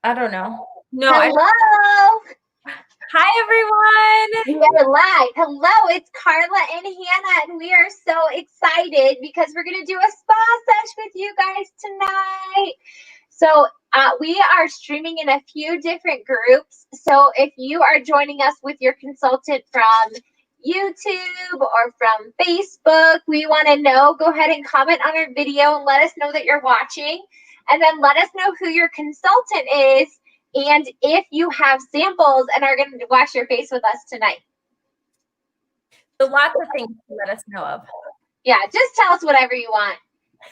I don't know. No, Hello. Hi We everyone. are live. Hello, it's Carla and Hannah, and we are so excited because we're going to do a spa sesh with you guys tonight. So, we are streaming in a few different groups. So, if you are joining us with your consultant from YouTube or from Facebook, we want to know. Go ahead and comment on our video and let us know that you're watching. And then let us know who your consultant is and if you have samples and are going to wash your face with us tonight. So lots of things to let us know of. Yeah, just tell us whatever you want.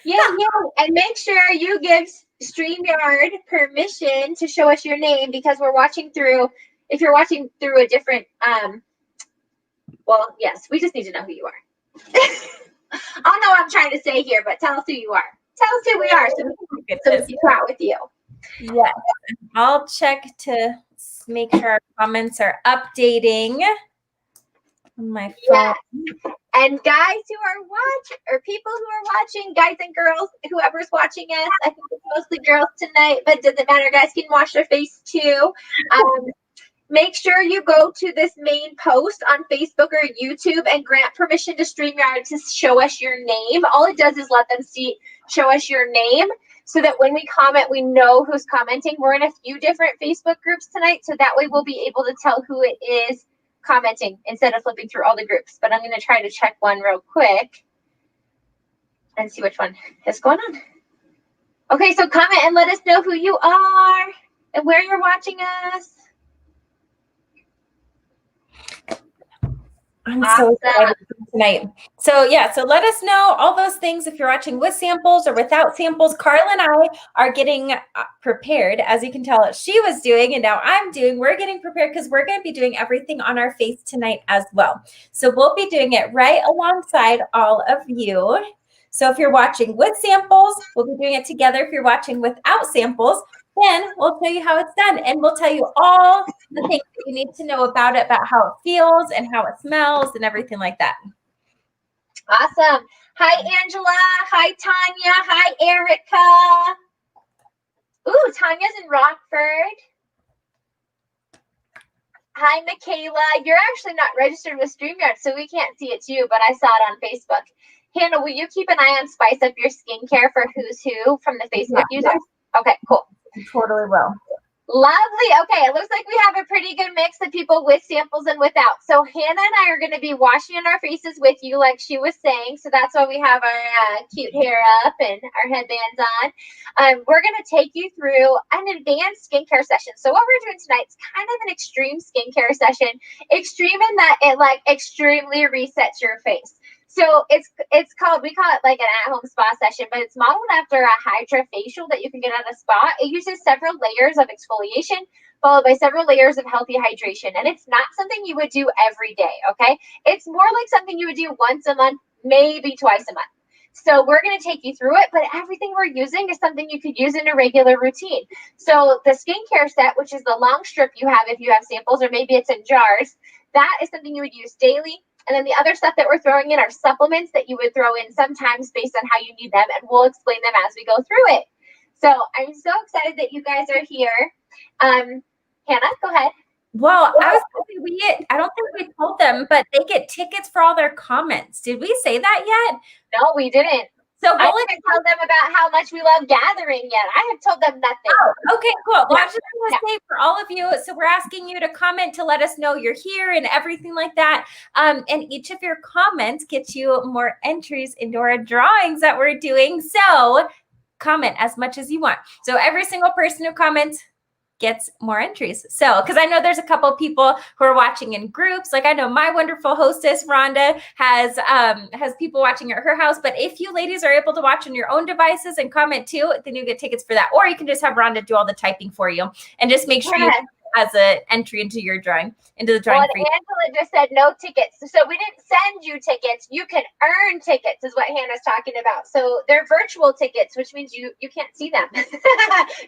Yeah, and make sure you give StreamYard permission to show us your name because we're watching through. If you're watching through a different, well, yes, we just need to know who you are. I don't know what I'm trying to say here, but tell us who you are. Tell us who we are so we can chat with you. Yes, I'll check to make sure our comments are updating on my phone. Yes. And guys who are watching, or people who are watching, guys and girls, whoever's watching us, I think it's mostly girls tonight, but it doesn't matter. Guys can wash their face too. Make sure you go to this main post on Facebook or YouTube and grant permission to StreamYard to show us your name. All it does is let them show us your name so that when we comment, we know who's commenting. We're in a few different Facebook groups tonight, so that way we'll be able to tell who it is commenting instead of flipping through all the groups. But I'm going to try to check one real quick and see which one is going on. Okay, so comment and let us know who you are and where you're watching us. I'm so excited tonight. So let us know all those things if you're watching with samples or without samples. Carla and I are getting prepared. As you can tell, she was doing and now I'm doing. We're getting prepared because we're going to be doing everything on our face tonight as well. So we'll be doing it right alongside all of you. So if you're watching with samples, we'll be doing it together. If you're watching without samples, then we'll tell you how it's done and we'll tell you all the things that you need to know about it, about how it feels and how it smells and everything like that. Awesome. Hi, Angela. Hi, Tanya. Hi, Erica. Ooh, Tanya's in Rockford. Hi, Michaela. You're actually not registered with StreamYard, so we can't see it too, but I saw it on Facebook. Hannah, will you keep an eye on Spice Up Your Skincare for who's who from the Facebook users? Okay, cool. You totally will. Lovely. Okay, it looks like we have a pretty good mix of people with samples and without. So Hannah and I are going to be washing in our faces with you, like she was saying. So that's why we have our cute hair up and our headbands on. We're going to take you through an advanced skincare session. So what we're doing tonight is kind of an extreme skincare session. Extreme in that it like extremely resets your face. So we call it like an at-home spa session, but it's modeled after a hydrofacial that you can get at a spa. It uses several layers of exfoliation followed by several layers of healthy hydration. And it's not something you would do every day, okay? It's more like something you would do once a month, maybe twice a month. So we're going to take you through it, but everything we're using is something you could use in a regular routine. So the skincare set, which is the long strip you have if you have samples, or maybe it's in jars, that is something you would use daily. And then the other stuff that we're throwing in are supplements that you would throw in sometimes based on how you need them, and we'll explain them as we go through it. So I'm so excited that you guys are here. Hannah, go ahead. Well, I don't think we told them, but they get tickets for all their comments. Did we say that yet? No, we didn't. So I didn't tell them about how much we love gathering yet. I have told them nothing. Oh, okay, cool. Well, I was just going to say for all of you, so we're asking you to comment to let us know you're here and everything like that. And each of your comments gets you more entries into our drawings that we're doing. So comment as much as you want. So every single person who comments gets more entries. So, because I know there's a couple of people who are watching in groups. Like I know my wonderful hostess, Rhonda, has people watching at her house. But if you ladies are able to watch on your own devices and comment too, then you get tickets for that. Or you can just have Rhonda do all the typing for you and just make sure you as an entry into your drawing, into the drawing. Well, Angela just said no tickets. So we didn't send you tickets. You can earn tickets is what Hannah's talking about. So they're virtual tickets, which means you can't see them.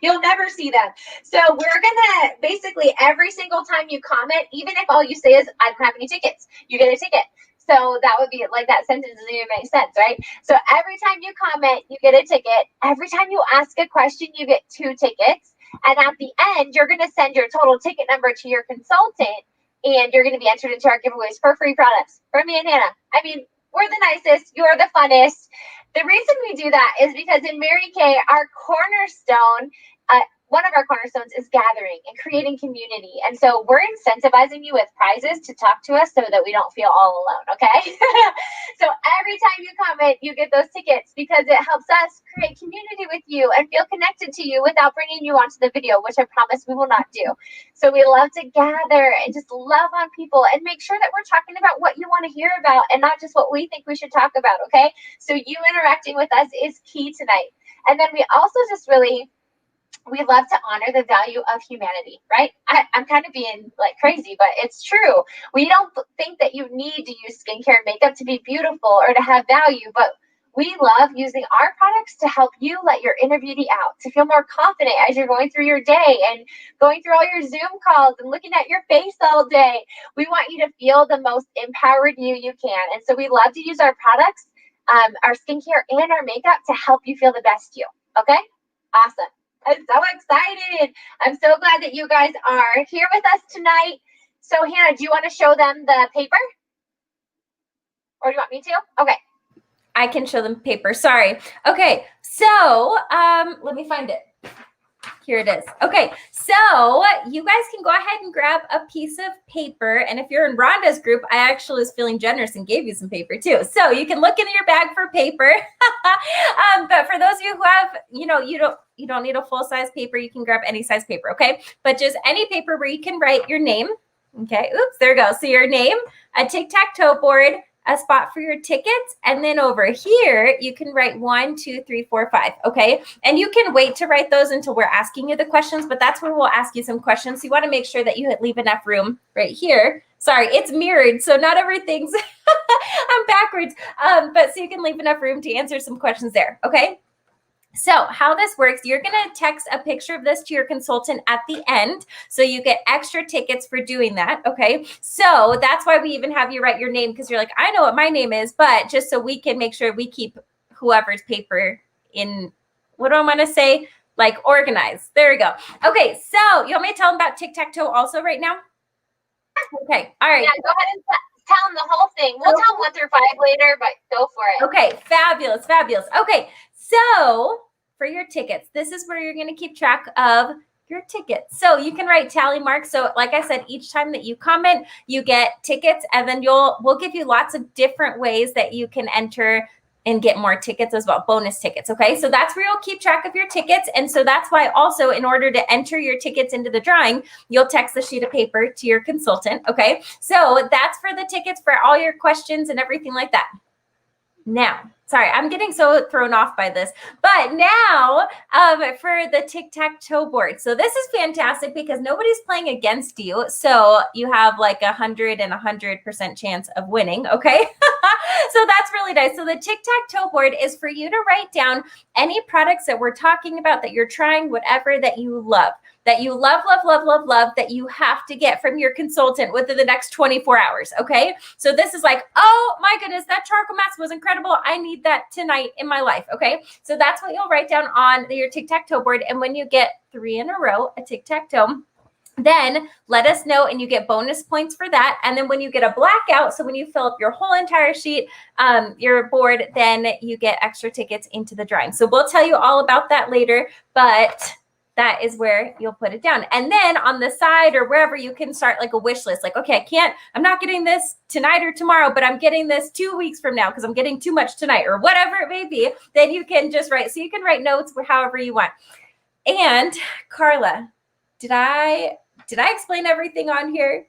You'll never see them. So we're going to basically every single time you comment, even if all you say is, I don't have any tickets, you get a ticket. So that would be like that sentence doesn't even make sense, right? So every time you comment, you get a ticket. Every time you ask a question, you get 2 tickets. And at the end, you're going to send your total ticket number to your consultant, and you're going to be entered into our giveaways for free products from me and Hannah. I mean, we're the nicest. You're the funnest. The reason we do that is because in Mary Kay, our cornerstone, one of our cornerstones is gathering and creating community. And so we're incentivizing you with prizes to talk to us so that we don't feel all alone, okay? So every time you comment, you get those tickets because it helps us create community with you and feel connected to you without bringing you onto the video, which I promise we will not do. So we love to gather and just love on people and make sure that we're talking about what you want to hear about and not just what we think we should talk about, okay? So you interacting with us is key tonight. And then we also just we love to honor the value of humanity, right? I'm kind of being like crazy, but it's true. We don't think that you need to use skincare and makeup to be beautiful or to have value, but we love using our products to help you let your inner beauty out, to feel more confident as you're going through your day and going through all your Zoom calls and looking at your face all day. We want you to feel the most empowered you can. And so we love to use our products, our skincare and our makeup to help you feel the best you. Okay? Awesome. I'm so excited. I'm so glad that you guys are here with us tonight. So Hannah, do you want to show them the paper? Or do you want me to? Okay. I can show them paper. Sorry. Okay. So let me find it. Here it is. Okay. So you guys can go ahead and grab a piece of paper. And if you're in Rhonda's group, I actually was feeling generous and gave you some paper too. So you can look in your bag for paper. But for those of you who have, you don't need a full size paper. You can grab any size paper. Okay. But just any paper where you can write your name. Okay. Oops. There we go. So your name, a tic-tac-toe board, a spot for your tickets, and then over here you can write 1, 2, 3, 4, 5. Okay, and you can wait to write those until we're asking you the questions, but that's where we'll ask you some questions. So you want to make sure that you leave enough room right here. Sorry, it's mirrored, so not everything's I'm backwards, but so you can leave enough room to answer some questions there. Okay. So how this works, you're going to text a picture of this to your consultant at the end. So you get extra tickets for doing that. Okay. So that's why we even have you write your name, because you're like, I know what my name is, but just so we can make sure we keep whoever's paper in, what do I want to say? Like organized. There we go. Okay. So you want me to tell them about tic-tac-toe also right now? Okay. All right. Yeah, go ahead and tell them the whole thing. We'll tell them 1 through 5 later, but go for it. Okay. Fabulous. Fabulous. Okay. So for your tickets, this is where you're going to keep track of your tickets. So you can write tally marks. So like I said, each time that you comment, you get tickets, and then we'll give you lots of different ways that you can enter and get more tickets as well, bonus tickets. Okay. So that's where you'll keep track of your tickets. And so that's why also, in order to enter your tickets into the drawing, you'll text the sheet of paper to your consultant. Okay. So that's for the tickets for all your questions and everything like that. Now, sorry, I'm getting so thrown off by this, but now for the tic-tac-toe board. So this is fantastic because nobody's playing against you. So you have like 100% chance of winning. Okay. So that's really nice. So the tic-tac-toe board is for you to write down any products that we're talking about that you're trying, whatever that you love. That you love, that you have to get from your consultant within the next 24 hours. Okay. So this is like, oh my goodness, that charcoal mask was incredible. I need that tonight in my life. Okay. So that's what you'll write down on your tic-tac-toe board. And when you get 3 in a row, a tic-tac-toe, then let us know and you get bonus points for that. And then when you get a blackout, so when you fill up your whole entire sheet, your board, then you get extra tickets into the drawing. So we'll tell you all about that later, but that is where you'll put it down. And then on the side or wherever, you can start like a wish list. Like, okay, I'm not getting this tonight or tomorrow, but I'm getting this 2 weeks from now because I'm getting too much tonight or whatever it may be. Then you can just write. So you can write notes for however you want. And Carla, did I explain everything on here?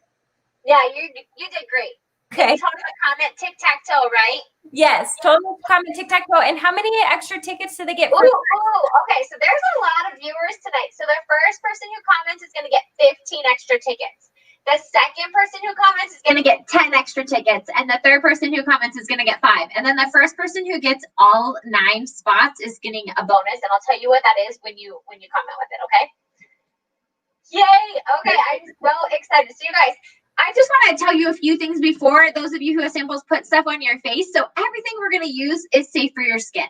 Yeah, you did great. Okay. Total comment tic-tac-toe, right? Yes, total comment tic-tac-toe. And how many extra tickets do they get? Okay. So there's a lot of viewers tonight. So the first person who comments is going to get 15 extra tickets. The second person who comments is going to get 10 extra tickets. And the third person who comments is going to get 5. And then the first person who gets all 9 spots is getting a bonus. And I'll tell you what that is when you comment with it, okay? Yay! Okay, I'm so excited. So you guys, I just want to tell you a few things before those of you who have samples put stuff on your face. So everything we're going to use is safe for your skin.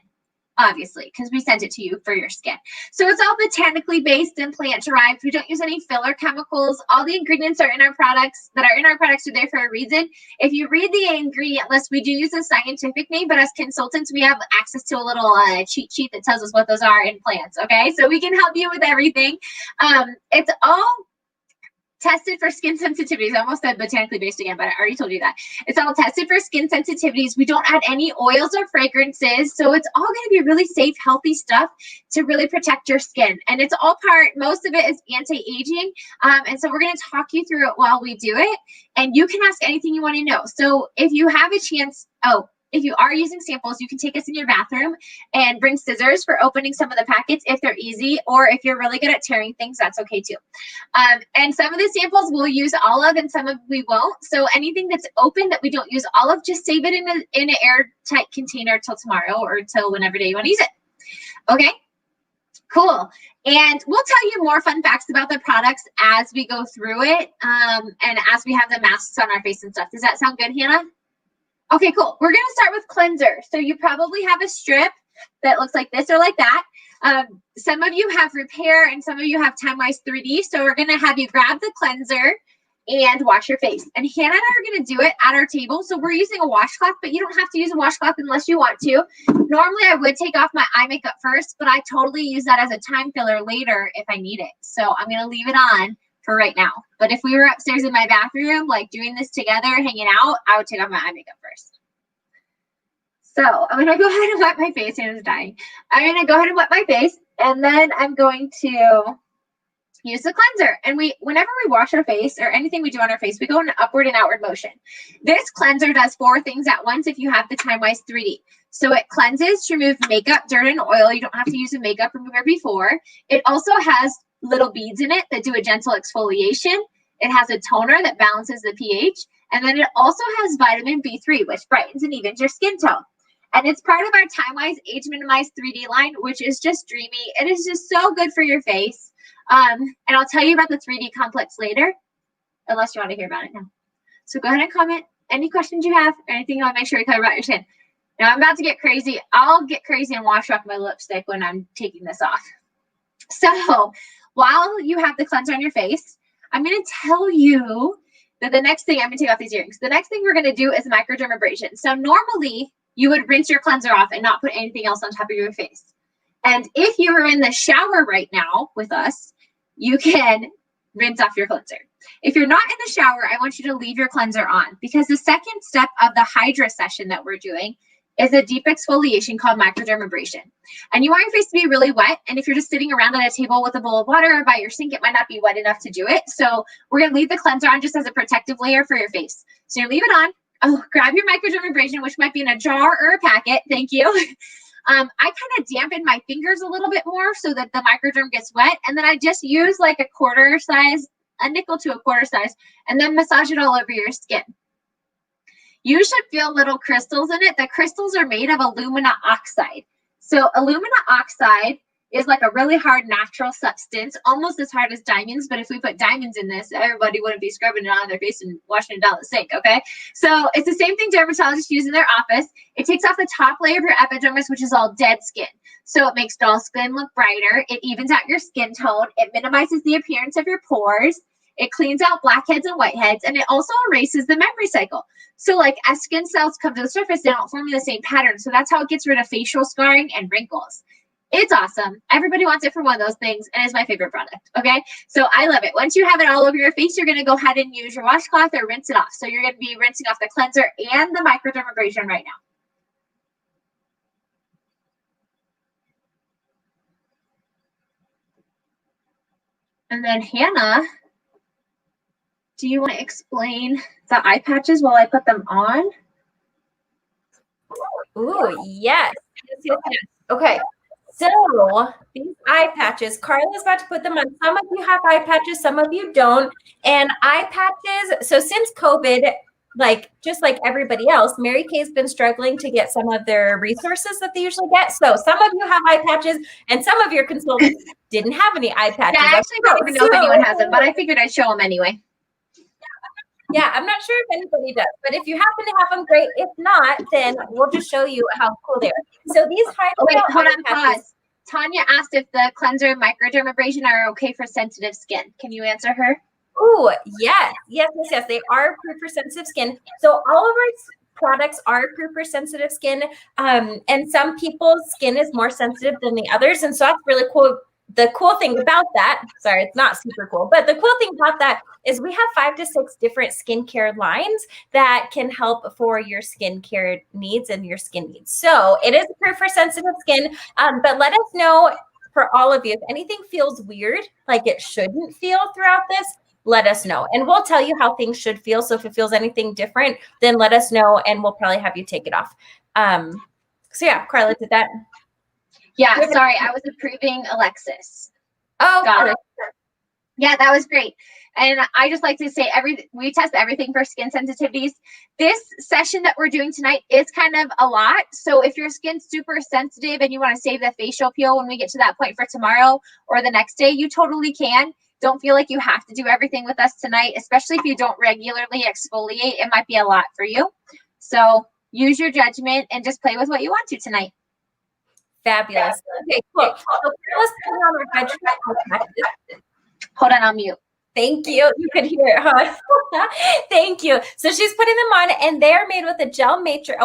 obviously, because we sent it to you for your skin. So it's all botanically based and plant derived. We don't use any filler chemicals. All the ingredients are in our products are there for a reason. If you read the ingredient list, we do use a scientific name, but as consultants, we have access to a little cheat sheet that tells us what those are in plants. Okay, so we can help you with everything. It's all tested for skin sensitivities. I almost said botanically based again, but I already told you that. It's all tested for skin sensitivities. We don't add any oils or fragrances. So it's all going to be really safe, healthy stuff to really protect your skin. And it's all most of it is anti-aging. And so we're going to talk you through it while we do it. And you can ask anything you want to know. So if you have a chance, if you are using samples, you can take us in your bathroom and bring scissors for opening some of the packets if they're easy, or if you're really good at tearing things, that's okay too. And some of the samples we'll use all of and some of we won't. So anything that's open that we don't use all of, just save it in an airtight container till tomorrow or till whenever day you want to use it. Okay, cool. And we'll tell you more fun facts about the products as we go through it and as we have the masks on our face and stuff. Does that sound good, Hannah? Okay, cool. We're going to start with cleanser. So you probably have a strip that looks like this or like that. Some of you have repair and some of you have Time-Wise 3D. So we're going to have you grab the cleanser and wash your face. And Hannah and I are going to do it at our table. So we're using a washcloth, but you don't have to use a washcloth unless you want to. Normally I would take off my eye makeup first, but I totally use that as a time filler later if I need it. So I'm going to leave it on for right now. But if we were upstairs in my bathroom, like doing this together, hanging out, I would take off my eye makeup first. So I'm going to go ahead and wet my face. Hannah's dying. I'm going to go ahead and wet my face, and then I'm going to use the cleanser. And whenever we wash our face or anything we do on our face, we go in an upward and outward motion. This cleanser does 4 things at once if you have the Time-Wise 3D. So it cleanses to remove makeup, dirt, and oil. You don't have to use a makeup remover before. It also has little beads in it that do a gentle exfoliation. It has a toner that balances the pH. And then it also has vitamin B3, which brightens and evens your skin tone. And it's part of our Time-Wise Age Minimized 3D line, which is just dreamy. It is just so good for your face. And I'll tell you about the 3D complex later, unless you want to hear about it now. So go ahead and comment any questions you have or anything you want to make sure you cover about your skin. Now I'm about to get crazy. I'll get crazy and wash off my lipstick when I'm taking this off. So while you have the cleanser on your face, I'm going to tell you that the next thing, I'm going to take off these earrings. The next thing we're going to do is microdermabrasion. So normally you would rinse your cleanser off and not put anything else on top of your face. And if you are in the shower right now with us, you can rinse off your cleanser. If you're not in the shower, I want you to leave your cleanser on, because the second step of the Hydra session that we're doing is a deep exfoliation called microdermabrasion. And you want your face to be really wet. And if you're just sitting around at a table with a bowl of water or by your sink, it might not be wet enough to do it. So we're going to leave the cleanser on just as a protective layer for your face. So you leave it on. Oh, grab your microdermabrasion, which might be in a jar or a packet. Thank you. I kind of dampen my fingers a little bit more so that the microderm gets wet. And then I just use like a nickel to a quarter size, and then massage it all over your skin. You should feel little crystals in it. The crystals are made of alumina oxide. So alumina oxide is like a really hard natural substance, almost as hard as diamonds. But if we put diamonds in this, everybody wouldn't be scrubbing it on their face and washing it down the sink, okay? So it's the same thing dermatologists use in their office. It takes off the top layer of your epidermis, which is all dead skin. So it makes dull skin look brighter. It evens out your skin tone. It minimizes the appearance of your pores. It cleans out blackheads and whiteheads, and it also erases the memory cycle. So like as skin cells come to the surface, they don't form in the same pattern. So that's how it gets rid of facial scarring and wrinkles. It's awesome. Everybody wants it for one of those things, and it's my favorite product, okay? So I love it. Once you have it all over your face, you're going to go ahead and use your washcloth or rinse it off. So you're going to be rinsing off the cleanser and the microdermabrasion right now. And then Hannah, do you want to explain the eye patches while I put them on? Ooh, yes. Yes. Okay. So these eye patches, Carla's about to put them on. Some of you have eye patches, some of you don't. And eye patches, so since COVID, just like everybody else, Mary Kay's been struggling to get some of their resources that they usually get. So some of you have eye patches, and some of your consultants didn't have any eye patches. Yeah, I actually don't even know if anyone has them, but I figured I'd show them anyway. Yeah, I'm not sure if anybody does, but if you happen to have them, great. If not, then we'll just show you how cool they are. So these Oh, wait, hold eye on, patches. pause. Tanya asked if the cleanser and microdermabrasion are okay for sensitive skin. Can you answer her? Oh, yes. They are approved for sensitive skin. So all of our products are approved for sensitive skin. And some people's skin is more sensitive than the others. And so that's really cool. The cool thing about that, sorry, it's not super cool, but the cool thing about that is we have 5 to 6 different skincare lines that can help for your skincare needs and your skin needs. So it is approved for sensitive skin, but let us know for all of you, if anything feels weird, like it shouldn't feel throughout this, let us know. And we'll tell you how things should feel. So if it feels anything different, then let us know and we'll probably have you take it off. So yeah, Carla did that. Yeah, sorry, I was approving Alexis. Oh, got it. Yeah, that was great. And I just like to say we test everything for skin sensitivities. This session that we're doing tonight is kind of a lot. So if your skin's super sensitive and you want to save the facial peel when we get to that point for tomorrow or the next day, you totally can. Don't feel like you have to do everything with us tonight, especially if you don't regularly exfoliate. It might be a lot for you. So use your judgment and just play with what you want to tonight. Fabulous. Okay, cool. So let's put on our hydrogen. Hold on, I'll mute. Thank you. You could hear it, huh? Thank you. So she's putting them on, and they're made with a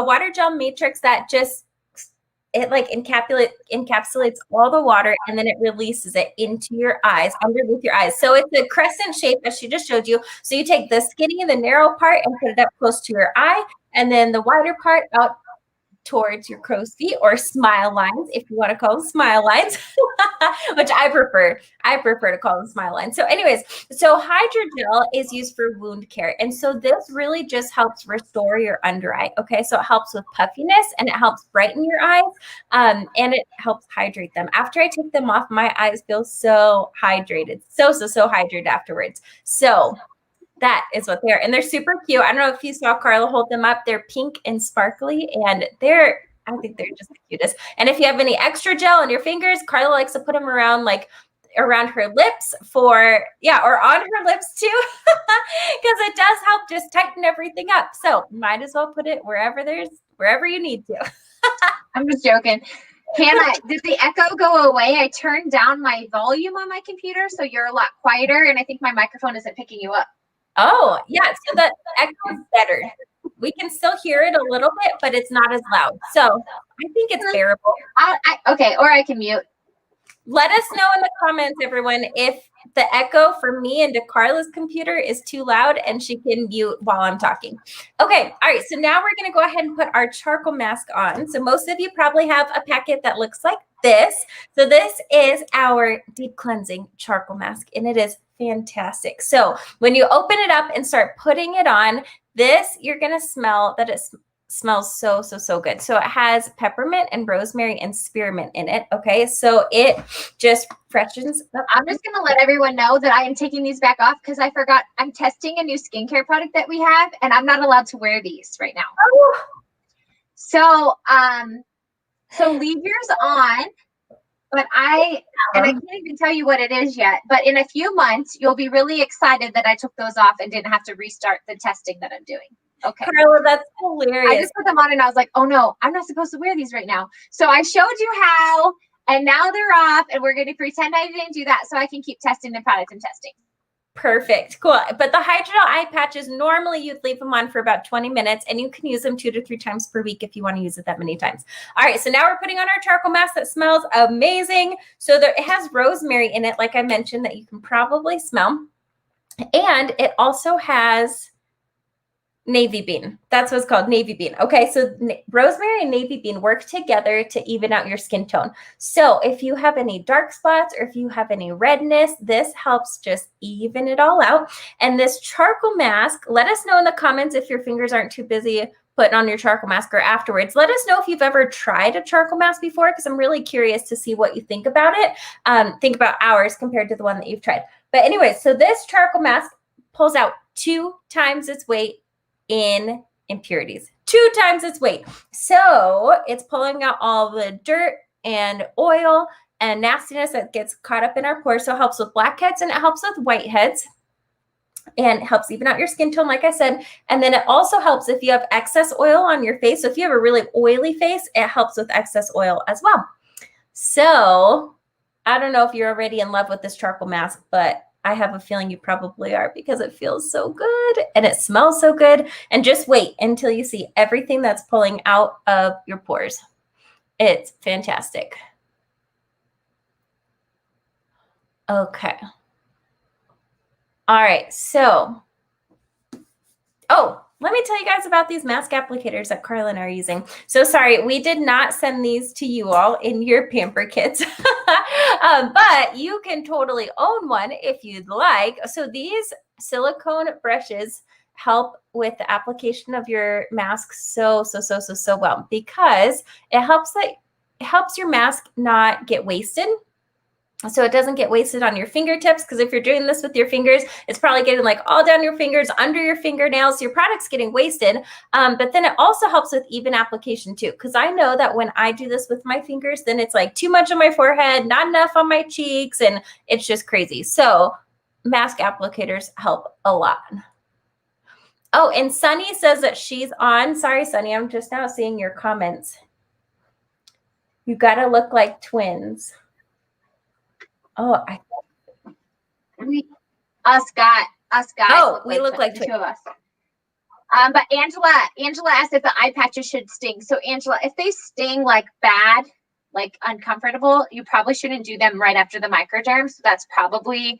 water gel matrix that just like encapsulates all the water, and then it releases it into your eyes, underneath your eyes. So it's a crescent shape, as she just showed you. So you take the skinny, the narrow part, and put it up close to your eye, and then the wider part out towards your crow's feet, or smile lines, if you want to call them smile lines, which I prefer. I prefer to call them smile lines. So anyways, so hydrogel is used for wound care. And so this really just helps restore your under eye. Okay. So it helps with puffiness and it helps brighten your eyes. And it helps hydrate them. After I take them off, my eyes feel so hydrated. So hydrated afterwards. So that is what they are. And they're super cute. I don't know if you saw Carla hold them up. They're pink and sparkly, and I think they're just the cutest. And if you have any extra gel on your fingers, Carla likes to put them around her lips or on her lips too, because it does help just tighten everything up. So might as well put it wherever you need to. I'm just joking. Hannah, did the echo go away? I turned down my volume on my computer, so you're a lot quieter, and I think my microphone isn't picking you up. Oh, yeah. So the echo is better. We can still hear it a little bit, but it's not as loud. So I think it's bearable. Okay, or I can mute. Let us know in the comments, everyone, if the echo for me into Carla's computer is too loud and she can mute while I'm talking. Okay. All right. So now we're going to go ahead and put our charcoal mask on. So most of you probably have a packet that looks like this. So this is our deep cleansing charcoal mask, and it is fantastic. So when you open it up and start putting it on, you're going to smell that it smells so good. So it has peppermint and rosemary and spearmint in it. Okay. So it just freshens up. I'm just going to let everyone know that I am taking these back off because I forgot I'm testing a new skincare product that we have, and I'm not allowed to wear these right now. Oh. So leave yours on. But I can't even tell you what it is yet. But in a few months, you'll be really excited that I took those off and didn't have to restart the testing that I'm doing. Okay. Carla, that's hilarious. I just put them on and I was like, oh no, I'm not supposed to wear these right now. So I showed you how, and now they're off, and we're going to pretend I didn't do that so I can keep testing the product I'm testing. Perfect. Cool. But the hydrogel eye patches, normally you'd leave them on for about 20 minutes, and you can use them 2 to 3 times per week if you want to use it that many times. All right. So now we're putting on our charcoal mask that smells amazing. So it has rosemary in it, like I mentioned, that you can probably smell. And it also has navy bean. That's what's called navy bean. Okay. So rosemary and navy bean work together to even out your skin tone. So if you have any dark spots or if you have any redness, this helps just even it all out. And this charcoal mask, let us know in the comments if your fingers aren't too busy putting on your charcoal mask or afterwards. Let us know if you've ever tried a charcoal mask before, because I'm really curious to see what you think about it. Think about ours compared to the one that you've tried. But anyway, so this charcoal mask pulls out 2 times its weight in impurities, 2 times its weight. So it's pulling out all the dirt and oil and nastiness that gets caught up in our pores. So it helps with blackheads and it helps with whiteheads. and helps even out your skin tone, like I said. And then it also helps if you have excess oil on your face. So if you have a really oily face, it helps with excess oil as well. So I don't know if you're already in love with this charcoal mask, but I have a feeling you probably are because it feels so good and it smells so good. And just wait until you see everything that's pulling out of your pores. It's fantastic. Okay. All right. So, let me tell you guys about these mask applicators that Carla and I are using. So sorry, we did not send these to you all in your pamper kits, but you can totally own one if you'd like. So these silicone brushes help with the application of your mask so well, because it helps your mask not get wasted. So it doesn't get wasted on your fingertips, because if you're doing this with your fingers, it's probably getting like all down your fingers, under your fingernails. So your product's getting wasted. But then it also helps with even application too, because I know that when I do this with my fingers, then it's like too much on my forehead, not enough on my cheeks, and it's just crazy. So mask applicators help a lot. Oh, and Sunny says that she's on. Sorry, Sunny, I'm just now seeing your comments. You got to look like twins. Oh, us guys. Oh, we look like the two of us. But Angela asked if the eye patches should sting. So Angela, if they sting like bad, like uncomfortable, you probably shouldn't do them right after the microderm. So that's probably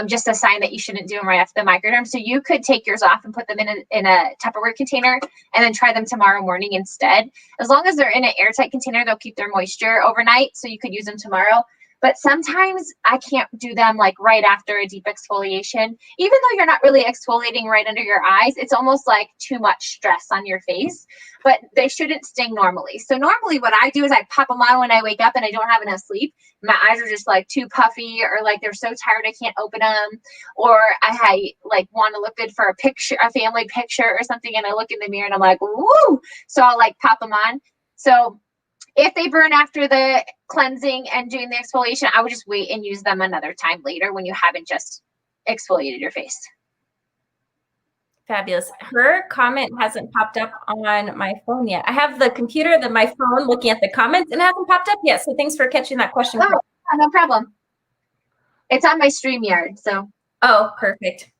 just a sign that you shouldn't do them right after the microderm. So you could take yours off and put them in a Tupperware container and then try them tomorrow morning instead. As long as they're in an airtight container, they'll keep their moisture overnight. So you could use them tomorrow. But sometimes I can't do them like right after a deep exfoliation. Even though you're not really exfoliating right under your eyes, it's almost like too much stress on your face. But they shouldn't sting normally. So normally what I do is I pop them on when I wake up and I don't have enough sleep. My eyes are just like too puffy, or like they're so tired I can't open them. Or I like want to look good for a family picture or something, and I look in the mirror and I'm like, woo! So I'll like pop them on. So if they burn after the cleansing and doing the exfoliation, I would just wait and use them another time later when you haven't just exfoliated your face. Fabulous. Her comment hasn't popped up on my phone yet. I have the computer, my phone looking at the comments, and it hasn't popped up yet. So thanks for catching that question. Oh, no problem. It's on my StreamYard, so. Oh, perfect.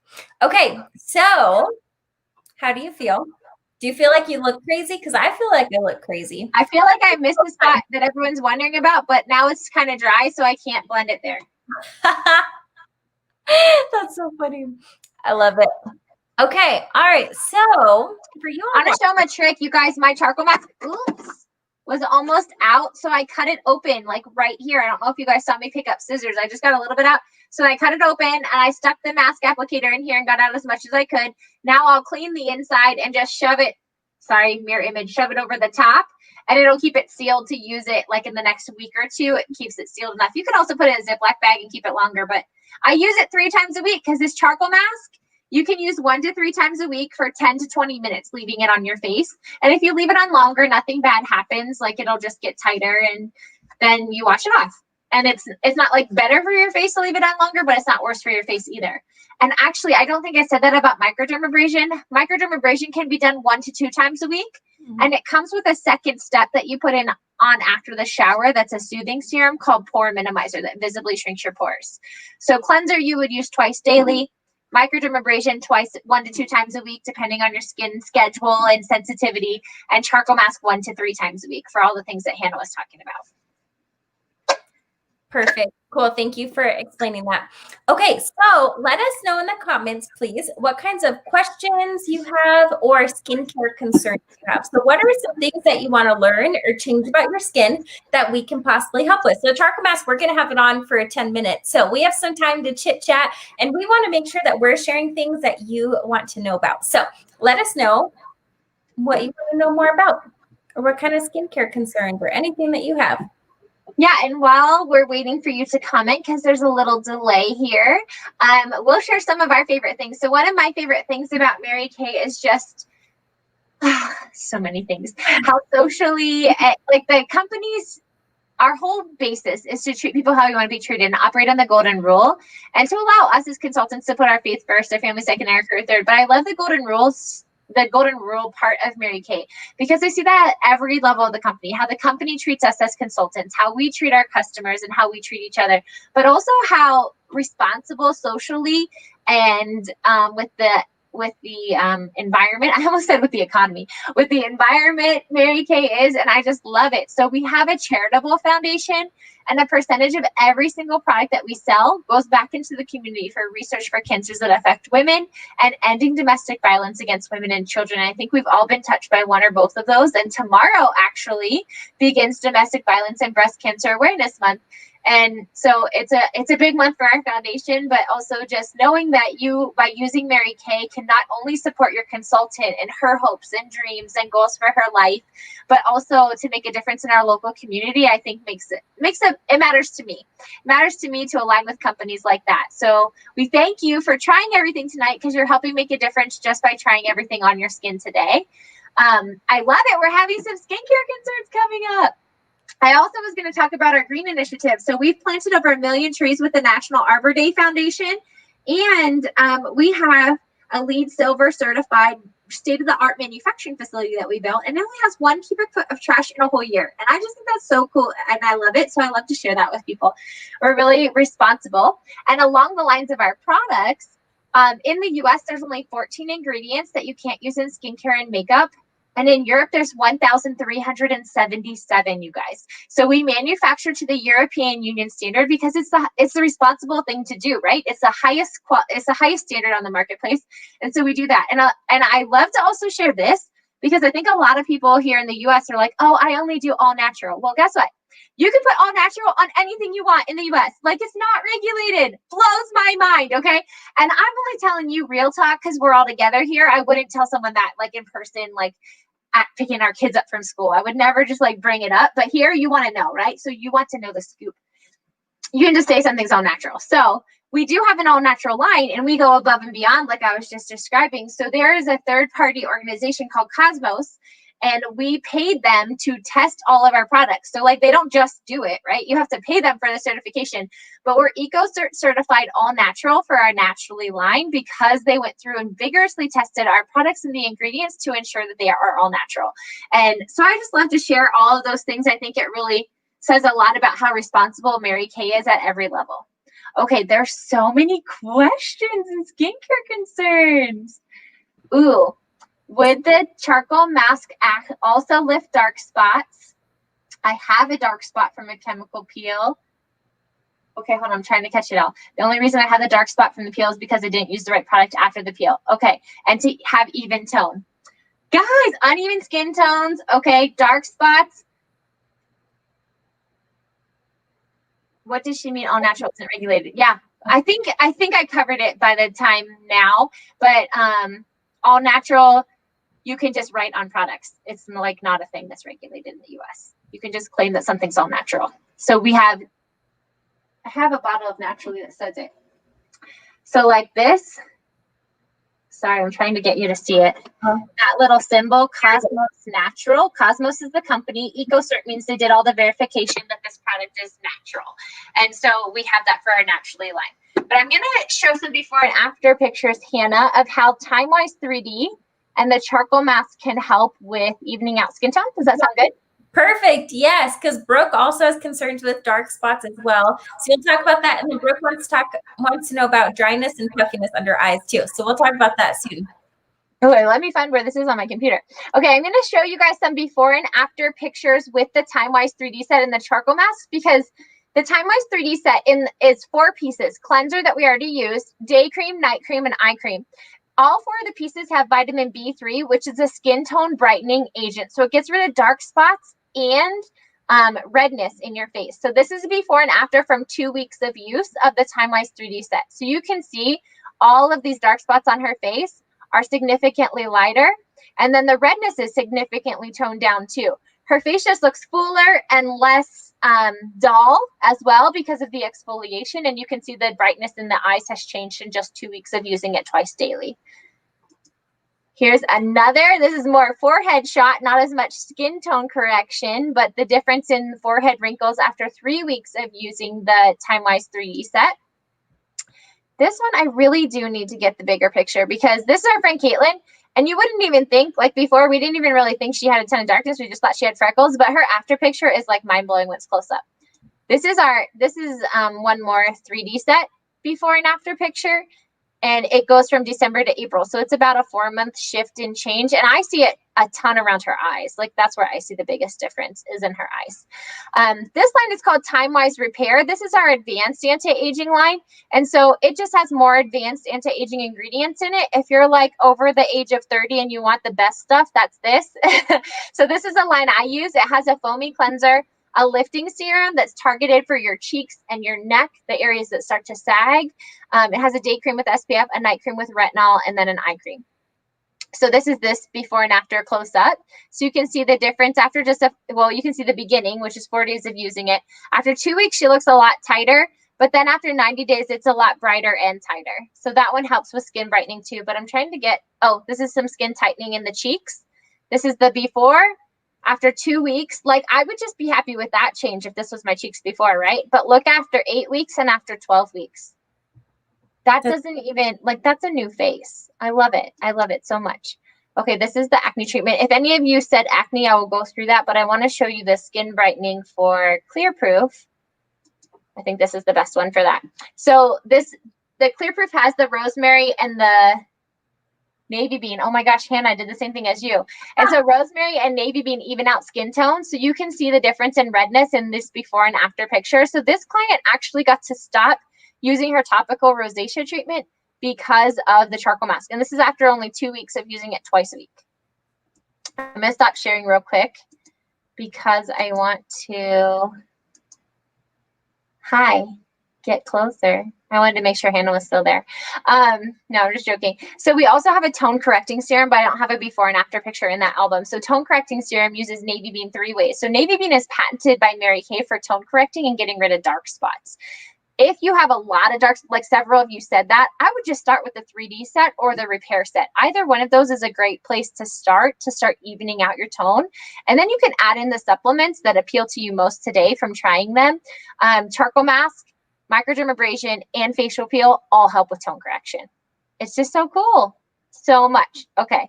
Okay, so how do you feel? Do you feel like you look crazy? Because I feel like I look crazy. I feel like I missed the spot that everyone's wondering about, but now it's kind of dry, so I can't blend it there. That's so funny. I love it. Okay, all right. So for you, I'm gonna show them a trick, you guys. My charcoal mask, was almost out, so I cut it open like right here. I don't know if you guys saw me pick up scissors. I just got a little bit out, so I cut it open and I stuck the mask applicator in here and got out as much as I could. Now I'll clean the inside and just shove it. Sorry, mirror image. Shove it over the top, and it'll keep it sealed to use it like in the next week or two. It keeps it sealed enough. You can also put it in a Ziploc bag and keep it longer, but I use it 3 times a week because this charcoal mask, you can use 1 to 3 times a week for 10 to 20 minutes, leaving it on your face. And if you leave it on longer, nothing bad happens. Like it'll just get tighter, and then you wash it off. And it's not like better for your face to leave it on longer, but it's not worse for your face either. And actually, I don't think I said that about microdermabrasion. Microdermabrasion can be done 1 to 2 times a week. Mm-hmm. And it comes with a second step that you put on after the shower. That's a soothing serum called Pore Minimizer that visibly shrinks your pores. So cleanser you would use twice daily. Microdermabrasion 1 to 2 times a week, depending on your skin schedule and sensitivity. And charcoal mask 1 to 3 times a week for all the things that Hannah was talking about. Perfect. Cool. Thank you for explaining that. Okay, so let us know in the comments, please, what kinds of questions you have or skincare concerns you have. So what are some things that you want to learn or change about your skin that we can possibly help with? So charcoal mask, we're going to have it on for 10 minutes. So we have some time to chit chat, and we want to make sure that we're sharing things that you want to know about. So let us know what you want to know more about, or what kind of skincare concerns or anything that you have. Yeah, and while we're waiting for you to comment, because there's a little delay here, we'll share some of our favorite things. So one of my favorite things about Mary Kay is just so many things. How socially, like the companies our whole basis is to treat people how we want to be treated and operate on the golden rule, and to allow us as consultants to put our faith first, our family second, and our career third. But I love the golden rule part of Mary Kay, because I see that at every level of the company, how the company treats us as consultants, how we treat our customers, and how we treat each other, but also how responsible socially and with the environment. I almost said with the economy, with the environment Mary Kay is, and I just love it. So we have a charitable foundation, and a percentage of every single product that we sell goes back into the community for research for cancers that affect women and ending domestic violence against women and children. And I think we've all been touched by one or both of those. And tomorrow actually begins Domestic Violence and Breast Cancer Awareness Month. And so it's a big month for our foundation, but also just knowing that you, by using Mary Kay, can not only support your consultant and her hopes and dreams and goals for her life, but also to make a difference in our local community. I think it matters to me. It matters to me to align with companies like that. So we thank you for trying everything tonight, because you're helping make a difference just by trying everything on your skin today. I love it. We're having some skincare concerns coming up. I also was going to talk about our green initiative. So we've planted over 1 million trees with the National Arbor Day Foundation, and we have a LEED Silver certified state-of-the-art manufacturing facility that we built, and it only has 1 cubic foot of trash in a whole year. And I just think that's so cool, and I love it. So I love to share that with people. We're really responsible. And along the lines of our products, in the US, there's only 14 ingredients that you can't use in skincare and makeup. And in Europe, there's 1,377, you guys. So we manufacture to the European Union standard because it's the responsible thing to do, right? It's the highest standard on the marketplace. And so we do that. And I love to also share this, because I think a lot of people here in the US are like, oh, I only do all natural. Well, guess what? You can put all natural on anything you want in the US. Like, it's not regulated. Blows my mind, okay? And I'm only telling you real talk because we're all together here. I wouldn't tell someone that like in person, like at picking our kids up from school. I would never just like bring it up. But here you want to know, right? So you want to know the scoop. You can just say something's all natural. So we do have an all natural line, and we go above and beyond, like I was just describing. So there is a third-party organization called Cosmos, and we paid them to test all of our products. So like, they don't just do it, right? You have to pay them for the certification, but we're EcoCert certified all natural for our Naturally line, because they went through and vigorously tested our products and the ingredients to ensure that they are all natural. And so I just love to share all of those things. I think it really says a lot about how responsible Mary Kay is at every level. Okay, there's so many questions and skincare concerns. Ooh, would the charcoal mask also lift dark spots? I have a dark spot from a chemical peel. Okay, hold on, I'm trying to catch it all. The only reason I had the dark spot from the peel is because I didn't use the right product after the peel. Okay, and to have even tone. Guys, uneven skin tones, okay, dark spots. What does she mean all natural isn't regulated? Yeah, I think I covered it by the time now, but all natural, you can just write on products. It's like not a thing that's regulated in the US. You can just claim that something's all natural. So I have a bottle of Naturally that says it. So like this, sorry, I'm trying to get you to see it. That little symbol, Cosmos Natural. Cosmos is the company. EcoCert means they did all the verification that this product is natural. And so we have that for our Naturally line. But I'm going to show some before and after pictures, Hannah, of how Time-Wise 3D and the charcoal mask can help with evening out skin tone. Does that sound good? Perfect. Yes, because Brooke also has concerns with dark spots as well. So you'll talk about that, and then Brooke wants to know about dryness and puffiness under eyes too. So we'll talk about that soon. Okay, let me find where this is on my computer. Okay, I'm going to show you guys some before and after pictures with the Time-Wise 3D set and the charcoal mask, because the Time-Wise 3D set is 4 pieces: cleanser that we already used, day cream, night cream, and eye cream. All 4 of the pieces have vitamin B3, which is a skin tone brightening agent. So it gets rid of dark spots and redness in your face. So this is before and after from 2 weeks of use of the Time-Wise 3D set. So you can see all of these dark spots on her face are significantly lighter. And then the redness is significantly toned down too. Her face just looks fuller and less dull as well because of the exfoliation. And you can see the brightness in the eyes has changed in just 2 weeks of using it twice daily. Here's another. This is more forehead shot, not as much skin tone correction, but the difference in forehead wrinkles after 3 weeks of using the TimeWise 3D set. This one, I really do need to get the bigger picture because this is our friend Caitlin, and you wouldn't even think, like before, we didn't even really think she had a ton of darkness. We just thought she had freckles, but her after picture is like mind-blowing when it's close up. This is one more 3D set before and after picture. And it goes from December to April. So it's about a 4-month shift in change. And I see it a ton around her eyes. Like that's where I see the biggest difference is in her eyes. This line is called TimeWise Repair. This is our advanced anti-aging line. And so it just has more advanced anti-aging ingredients in it. If you're like over the age of 30 and you want the best stuff, that's this. So this is a line I use. It has a foamy cleanser, a lifting serum that's targeted for your cheeks and your neck, the areas that start to sag. It has a day cream with SPF, a night cream with retinol, and then an eye cream. So this is this before and after close up. So you can see the difference after you can see the beginning, which is 4 days of using it. After 2 weeks, she looks a lot tighter, but then after 90 days, it's a lot brighter and tighter. So that one helps with skin brightening too, but I'm trying to get, this is some skin tightening in the cheeks. This is the before. After 2 weeks, like I would just be happy with that change if this was my cheeks before, right? But look after 8 weeks and after 12 weeks. That doesn't even, like that's a new face. I love it. I love it so much. Okay, this is the acne treatment. If any of you said acne, I will go through that, but I want to show you the skin brightening for Clear Proof. I think this is the best one for that. So the Clear Proof has the rosemary and the navy bean. Oh my gosh, Hannah, I did the same thing as you. And so rosemary and navy bean even out skin tone. So you can see the difference in redness in this before and after picture. So this client actually got to stop using her topical rosacea treatment because of the charcoal mask. And this is after only 2 weeks of using it twice a week. I'm going to stop sharing real quick because I want to, get closer. I wanted to make sure Hannah was still there. No, I'm just joking. So we also have a tone correcting serum, but I don't have a before and after picture in that album. So tone correcting serum uses navy bean 3 ways. So navy bean is patented by Mary Kay for tone correcting and getting rid of dark spots. If you have a lot of dark, like several of you said that, I would just start with the 3D set or the repair set. Either one of those is a great place to start evening out your tone. And then you can add in the supplements that appeal to you most today from trying them. Charcoal mask, microdermabrasion, and facial peel all help with tone correction. It's just so cool. So much. Okay.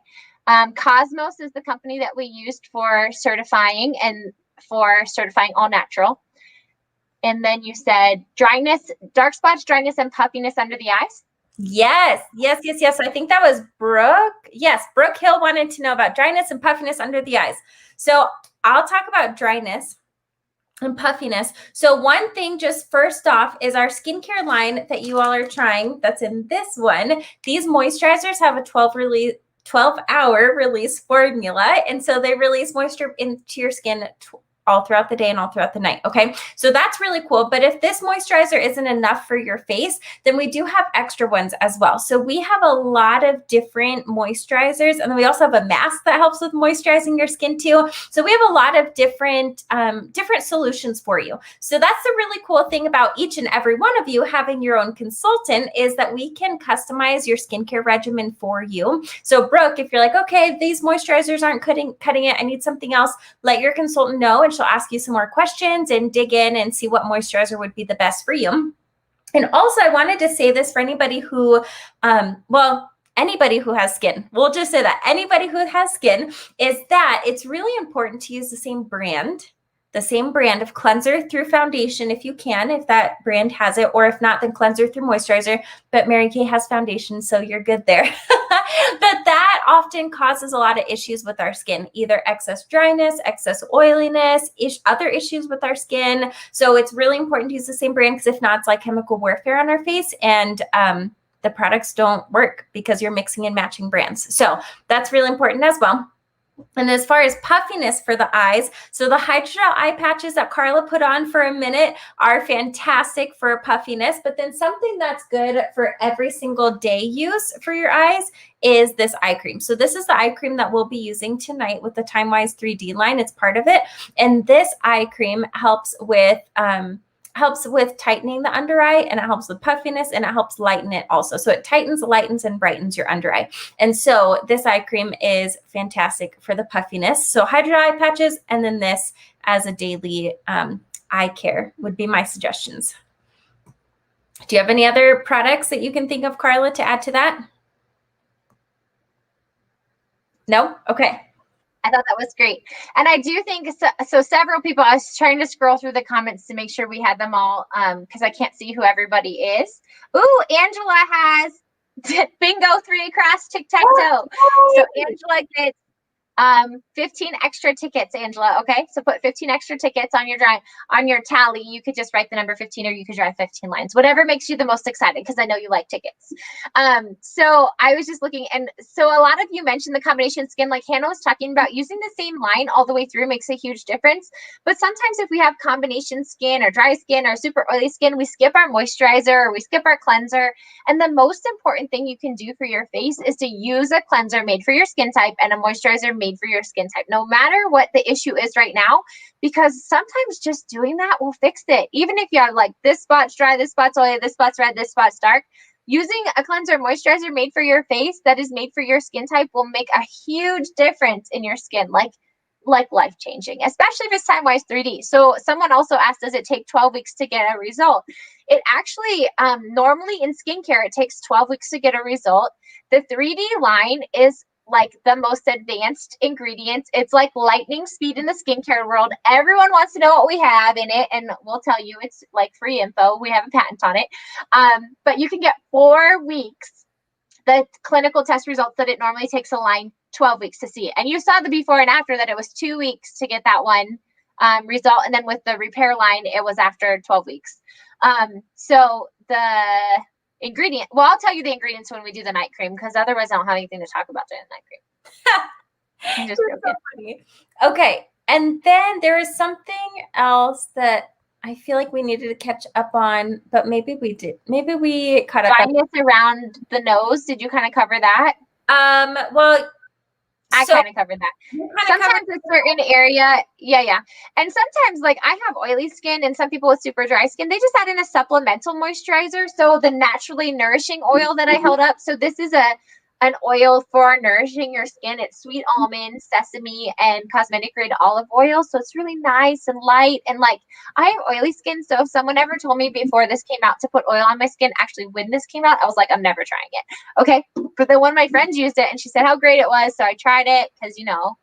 Cosmos is the company that we used for certifying all natural. And then you said dryness, dark spots, dryness, and puffiness under the eyes. Yes. I think that was Brooke. Yes, Brooke Hill wanted to know about dryness and puffiness under the eyes. So I'll talk about dryness and puffiness. So one thing just first off is our skincare line that you all are trying that's in this one. These moisturizers have a 12-hour release formula. And so they release moisture into your skin all throughout the day and all throughout the night. Okay. So that's really cool. But if this moisturizer isn't enough for your face, then we do have extra ones as well. So we have a lot of different moisturizers. And then we also have a mask that helps with moisturizing your skin too. So we have a lot of different solutions for you. So that's the really cool thing about each and every one of you having your own consultant is that we can customize your skincare regimen for you. So Brooke, if you're like, okay, these moisturizers aren't cutting it, I need something else, let your consultant know and she'll ask you some more questions and dig in and see what moisturizer would be the best for you. And also I wanted to say this for anybody who, anybody who has skin, we'll just say that anybody who has skin is that it's really important to use the same brand of cleanser through foundation if you can, if that brand has it, or if not, then cleanser through moisturizer. But Mary Kay has foundation, so you're good there. But that often causes a lot of issues with our skin, either excess dryness, excess oiliness, other issues with our skin. So it's really important to use the same brand because if not, it's like chemical warfare on our face and the products don't work because you're mixing and matching brands. So that's really important as well. And as far as puffiness for the eyes, so the hydrogel eye patches that Carla put on for a minute are fantastic for puffiness, but then something that's good for every single day use for your eyes is this eye cream. So this is the eye cream that we'll be using tonight with the TimeWise 3D line. It's part of it. And this eye cream helps with helps with tightening the under eye, and it helps with puffiness, and it helps lighten it also. So it tightens, lightens, and brightens your under eye. And so this eye cream is fantastic for the puffiness. So Hydra eye patches, and then this as a daily eye care would be my suggestions. Do you have any other products that you can think of, Carla, to add to that? No? Okay. I thought that was great. And I do think, so several people, I was trying to scroll through the comments to make sure we had them all, because I can't see who everybody is. Ooh, Angela has bingo 3 across tic-tac-toe. So Angela gets 15 extra tickets, Angela. Okay, so put 15 extra tickets on your tally. You could just write the number 15, or you could drive 15 lines, whatever makes you the most excited, because I know you like tickets. So I was just looking, and so a lot of you mentioned the combination skin, like Hannah was talking about. Using the same line all the way through makes a huge difference. But sometimes if we have combination skin or dry skin or super oily skin, we skip our moisturizer or we skip our cleanser. And the most important thing you can do for your face is to use a cleanser made for your skin type and a moisturizer made for your skin type, no matter what the issue is right now, because sometimes just doing that will fix it. Even if you have like this spot's dry, this spot's oily, this spot's red, this spot's dark, using a cleanser moisturizer made for your face that is made for your skin type will make a huge difference in your skin, like life-changing, especially if it's time-wise 3D. So someone also asked, does it take 12 weeks to get a result? It actually, normally in skincare, it takes 12 weeks to get a result. The 3D line is like the most advanced ingredients. It's like lightning speed in the skincare world. Everyone wants to know what we have in it, and we'll tell you. It's like free info. We have a patent on it. But you can get 4 weeks, the clinical test results that it normally takes a line 12 weeks to see it. And you saw the before and after that it was 2 weeks to get that one result. And then with the repair line, it was after 12 weeks. So the ingredient, well, I'll tell you the ingredients when we do the night cream, because otherwise I don't have anything to talk about during the night cream. I'm just joking. Okay. And then there is something else that I feel like we needed to catch up on, but maybe we did. Maybe we caught up. Dryness around the nose. Did you kind of cover that? Well, I kind of covered that. Sometimes a certain area, yeah. And sometimes, like, I have oily skin, and some people with super dry skin, they just add in a supplemental moisturizer. So the naturally nourishing oil that I held up. So this is an oil for nourishing your skin. It's sweet almond, sesame, and cosmetic grade olive oil. So it's really nice and light. And like, I have oily skin. So if someone ever told me before this came out to put oil on my skin, actually when this came out, I was like, I'm never trying it. Okay. But then one of my friends used it and she said how great it was. So I tried it because, you know,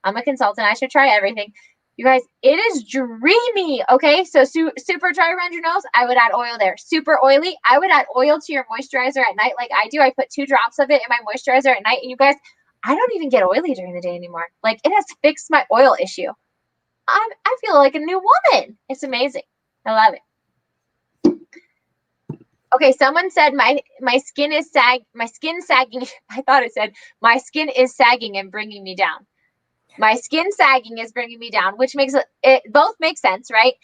I'm a consultant. I should try everything. You guys, it is dreamy. Okay, so super dry around your nose, I would add oil there. Super oily, I would add oil to your moisturizer at night like I do. I put 2 drops of it in my moisturizer at night. And you guys, I don't even get oily during the day anymore. Like, it has fixed my oil issue. I feel like a new woman. It's amazing. I love it. Okay, someone said my skin is sagging. I thought it said my skin is sagging and bringing me down. My skin sagging is bringing me down, which makes it both make sense, right?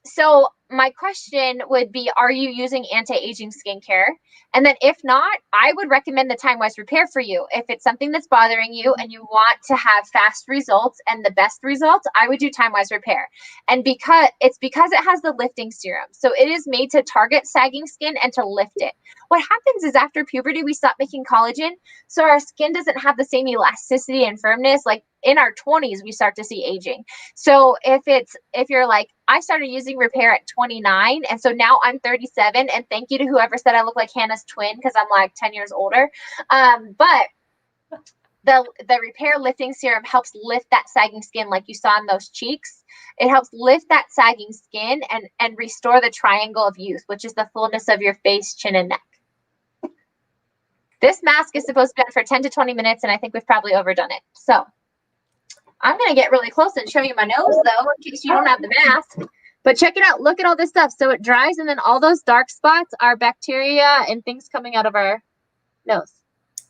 So my question would be, are you using anti-aging skincare? And then if not, I would recommend the Time Wise Repair for you. If it's something that's bothering you and you want to have fast results and the best results, I would do Time Wise Repair. And because it has the lifting serum. So it is made to target sagging skin and to lift it. What happens is after puberty, we stop making collagen. So our skin doesn't have the same elasticity and firmness. Like in our 20s, we start to see aging. So if you're like, I started using Repair at 29, and so now I'm 37, and thank you to whoever said I look like Hannah's twin, because I'm like 10 years older. But the Repair lifting serum helps lift that sagging skin like you saw in those cheeks. It helps lift that sagging skin and restore the triangle of youth, which is the fullness of your face, chin, and neck. This mask is supposed to be on for 10 to 20 minutes, and I think we've probably overdone it. So I'm going to get really close and show you my nose, though, in case you don't have the mask. But check it out. Look at all this stuff. So it dries, and then all those dark spots are bacteria and things coming out of our nose.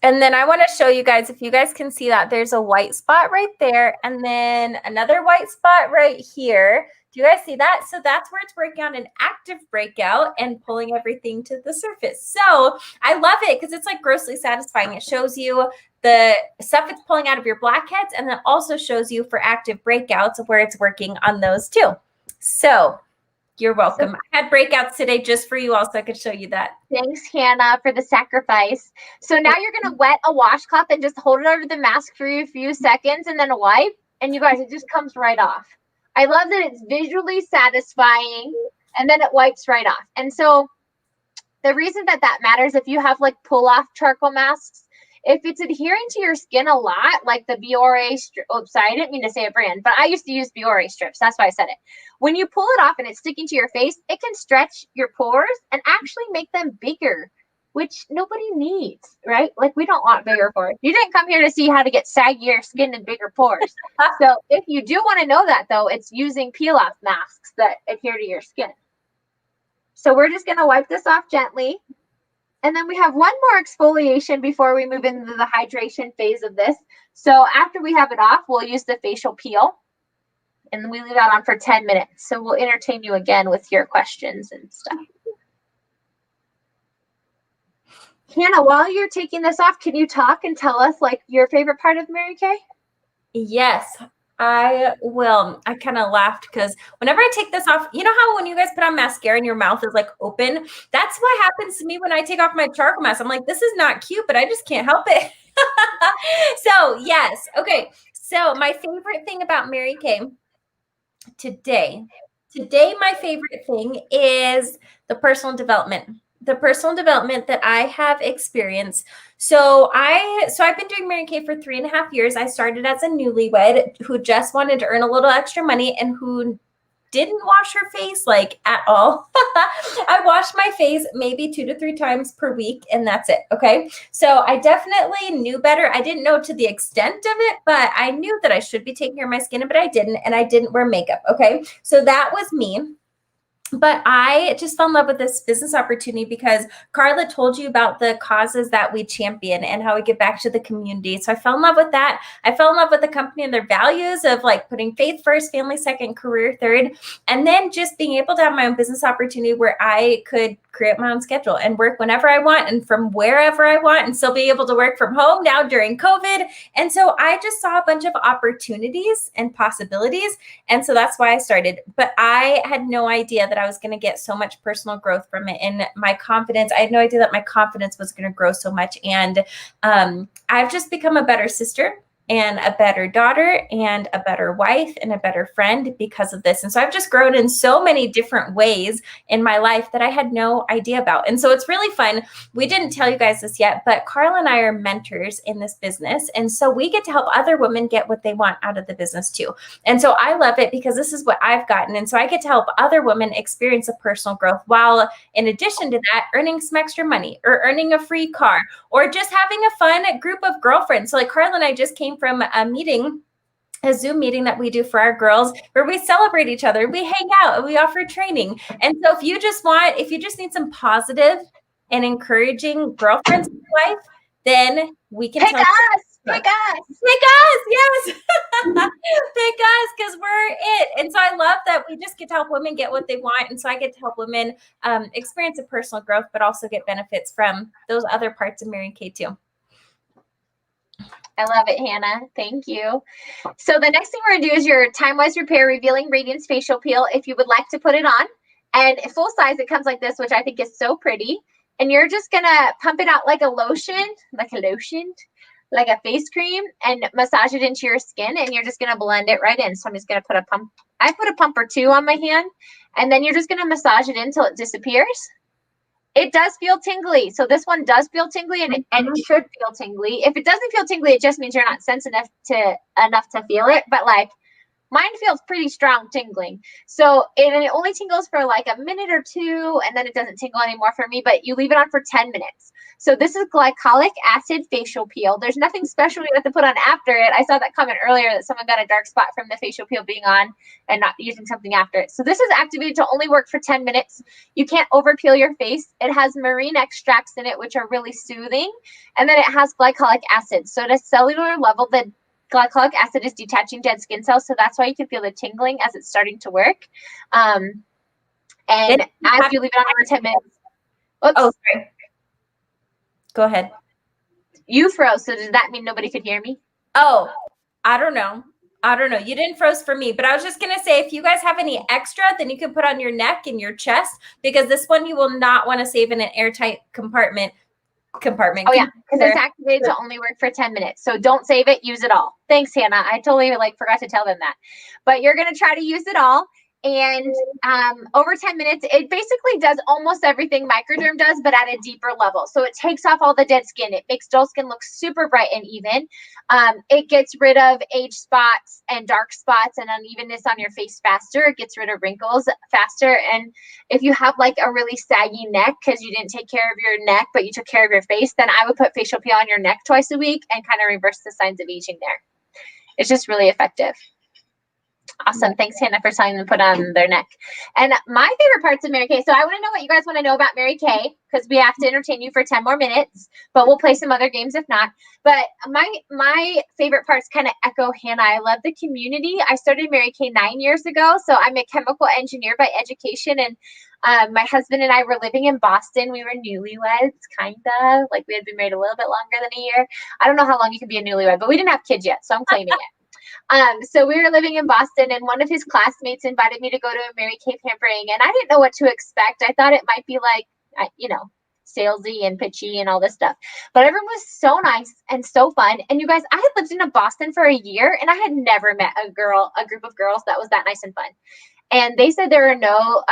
And then I want to show you guys, if you guys can see that, there's a white spot right there, and then another white spot right here. Do you guys see that? So that's where it's breaking out an active breakout and pulling everything to the surface. So I love it because it's like grossly satisfying. It shows you the stuff it's pulling out of your blackheads, and then also shows you for active breakouts where it's working on those too. So You're welcome. I had breakouts today just for you also. I could show you that. Thanks, Hannah, for the sacrifice. So now you're going to wet a washcloth and just hold it over the mask for a few seconds and then wipe. And you guys, it just comes right off. I love that it's visually satisfying and then it wipes right off. And so the reason that matters, if you have like pull off charcoal masks, if it's adhering to your skin a lot, like the Biore, sorry, I didn't mean to say a brand, but I used to use Biore strips. That's why I said it. When you pull it off and it's sticking to your face, it can stretch your pores and actually make them bigger, which nobody needs, right? Like we don't want bigger pores. You didn't come here to see how to get saggier skin and bigger pores. So if you do want to know that though, it's using peel off masks that adhere to your skin. So we're just going to wipe this off gently. And then we have one more exfoliation before we move into the hydration phase of this. So after we have it off, we'll use the facial peel. And we leave that on for 10 minutes. So we'll entertain you again with your questions and stuff. Hannah, while you're taking this off, can you talk and tell us like your favorite part of Mary Kay? Yes, I will. I kind of laughed because whenever I take this off, you know how when you guys put on mascara and your mouth is like open? That's what happens to me when I take off my charcoal mask. I'm like, this is not cute, but I just can't help it. So yes. Okay. So my favorite thing about Mary Kay today, my favorite thing is the personal development. The personal development that I have experienced. So I've been doing Mary Kay for 3.5 years. I started as a newlywed who just wanted to earn a little extra money and who didn't wash her face like at all. I wash my face maybe 2 to 3 times per week and that's it. Okay. So I definitely knew better. I didn't know to the extent of it, but I knew that I should be taking care of my skin, but I didn't. And I didn't wear makeup. Okay. So that was me. But I just fell in love with this business opportunity because Carla told you about the causes that we champion and how we give back to the community. So I fell in love with that. I fell in love with the company and their values of like putting faith first, family second, career third, and then just being able to have my own business opportunity where I could create my own schedule and work whenever I want and from wherever I want and still be able to work from home now during COVID. And so I just saw a bunch of opportunities and possibilities. And so that's why I started. But I had no idea that I was going to get so much personal growth from it. And my confidence, I had no idea that my confidence was going to grow so much. And I've just become a better sister and a better daughter and a better wife and a better friend because of this. And so I've just grown in so many different ways in my life that I had no idea about. And so it's really fun. We didn't tell you guys this yet, but Carla and I are mentors in this business. And so we get to help other women get what they want out of the business too. And so I love it because this is what I've gotten. And so I get to help other women experience a personal growth while in addition to that, earning some extra money or earning a free car or just having a fun group of girlfriends. So like Carla and I just came from a Zoom meeting that we do for our girls where we celebrate each other, we hang out, and we offer training. And so if you just need some positive and encouraging girlfriends in your life, then we can pick us, yes. Pick us because we're it. And so I love that we just get to help women get what they want. And so I get to help women experience a personal growth, but also get benefits from those other parts of Mary Kay too. I love it, Hannah. Thank you. So the next thing we're going to do is your Time Wise Repair Revealing Radiance Facial Peel. If you would like to put it on, and full size, it comes like this, which I think is so pretty. And you're just going to pump it out like a lotion, like a face cream, and massage it into your skin. And you're just going to blend it right in. So I'm just going to put a pump. I put a pump or two on my hand, and then you're just going to massage it until it disappears. It does feel tingly. So this one does feel tingly and it should feel tingly. If it doesn't feel tingly, it just means you're not sensitive enough to feel it. But like mine feels pretty strong tingling. So it only tingles for like a minute or two and then it doesn't tingle anymore for me, but you leave it on for 10 minutes. So this is glycolic acid facial peel. There's nothing special you have to put on after it. I saw that comment earlier that someone got a dark spot from the facial peel being on and not using something after it. So this is activated to only work for 10 minutes. You can't over peel your face. It has marine extracts in it, which are really soothing. And then it has glycolic acid. So at a cellular level, the glycolic acid is detaching dead skin cells. So that's why you can feel the tingling as it's starting to work. And as you leave it on for 10 minutes. Oops. Oh, sorry. Go ahead. You froze. So does that mean nobody could hear me? Oh, I don't know. I don't know. You didn't froze for me, but I was just going to say, if you guys have any extra, then you can put on your neck and your chest, because this one you will not want to save in an airtight compartment. Oh yeah, because it's activated to only work for 10 minutes. So don't save it, use it all. Thanks, Hannah. I totally forgot to tell them that. But you're going to try to use it all. And over 10 minutes, it basically does almost everything Microderm does, but at a deeper level. So it takes off all the dead skin. It makes dull skin look super bright and even. It gets rid of age spots and dark spots and unevenness on your face faster. It gets rid of wrinkles faster. And if you have a really saggy neck because you didn't take care of your neck, but you took care of your face, then I would put facial peel on your neck twice a week and kind of reverse the signs of aging there. It's just really effective. Awesome. Thanks, Hannah, for telling them to put on their neck. And my favorite parts of Mary Kay. So I want to know what you guys want to know about Mary Kay, because we have to entertain you for 10 more minutes, but we'll play some other games if not. But my favorite parts kind of echo Hannah. I love the community. I started Mary Kay 9 years ago. So I'm a chemical engineer by education. And my husband and I were living in Boston. We were newlyweds, kind of. We had been married a little bit longer than a year. I don't know how long you can be a newlywed, but we didn't have kids yet, so I'm claiming it. So we were living in Boston, and one of his classmates invited me to go to a Mary Kay pampering, and I didn't know what to expect. I thought it might be salesy and pitchy and all this stuff, but everyone was so nice and so fun. And you guys, I had lived in Boston for a year, and I had never met a group of girls that was that nice and fun. And they said there are no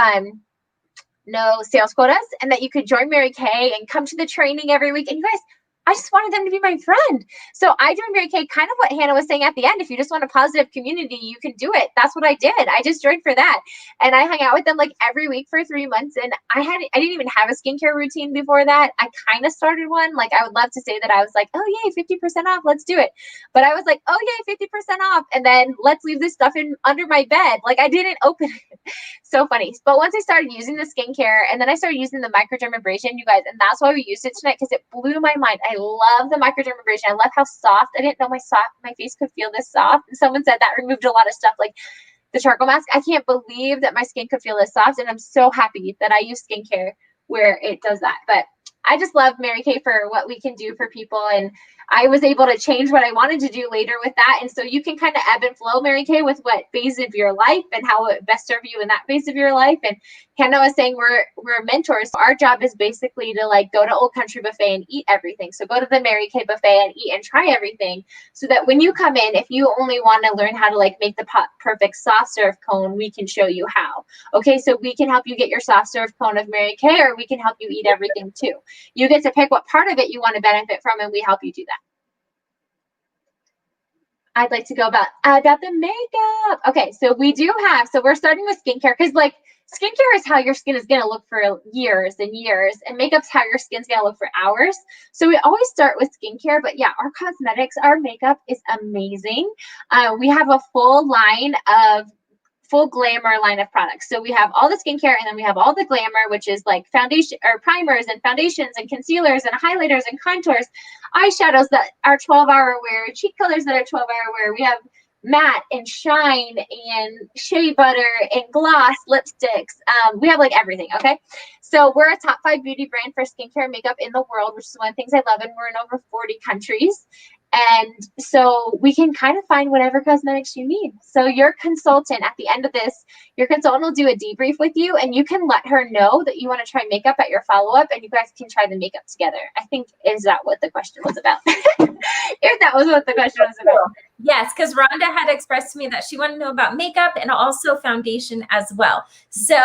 sales quotas, and that you could join Mary Kay and come to the training every week. And you guys, I just wanted them to be my friend. So I joined Mary Kay, kind of what Hannah was saying at the end. If you just want a positive community, you can do it. That's what I did. I just joined for that. And I hung out with them every week for 3 months. And I didn't even have a skincare routine before that. I kind of started one. I would love to say that I was oh yay, 50% off, let's do it. But I was oh yay, 50% off. And then let's leave this stuff under my bed. I didn't open it. So funny. But once I started using the skincare, and then I started using the microdermabrasion, you guys, and that's why we used it tonight, because it blew my mind. I love the microdermabrasion. I love how soft. I didn't know my face could feel this soft. And someone said that removed a lot of stuff, like the charcoal mask. I can't believe that my skin could feel this soft, and I'm so happy that I use skincare where it does that. But I just love Mary Kay for what we can do for people, and I was able to change what I wanted to do later with that. And so you can kind of ebb and flow, Mary Kay, with what phase of your life and how it best serve you in that phase of your life. And Hannah was saying we're mentors. Our job is basically to go to Old Country Buffet and eat everything. So go to the Mary Kay Buffet and eat and try everything, so that when you come in, if you only want to learn how to make the perfect soft serve cone, we can show you how. Okay, so we can help you get your soft serve cone of Mary Kay, or we can help you eat everything too. You get to pick what part of it you want to benefit from, and we help you do that. I'd like to go about the makeup. Okay, so we're starting with skincare, because skincare is how your skin is going to look for years and years, and makeup's how your skin's going to look for hours. So we always start with skincare, but yeah, our cosmetics, our makeup is amazing. We have a full glamour line of products. So we have all the skincare, and then we have all the glamour, which is foundation or primers and foundations and concealers and highlighters and contours, eyeshadows that are 12-hour wear, cheek colors that are 12-hour wear. We have matte and shine and shea butter and gloss lipsticks. We have everything. Okay. So we're a top 5 beauty brand for skincare and makeup in the world, which is one of the things I love. And we're in over 40 countries. And so we can kind of find whatever cosmetics you need. So your consultant, at the end of this, your consultant will do a debrief with you, and you can let her know that you want to try makeup at your follow-up, and you guys can try the makeup together. I think, is that what the question was about? If that was what the question was about. Yes, because Rhonda had expressed to me that she wanted to know about makeup and also foundation as well. So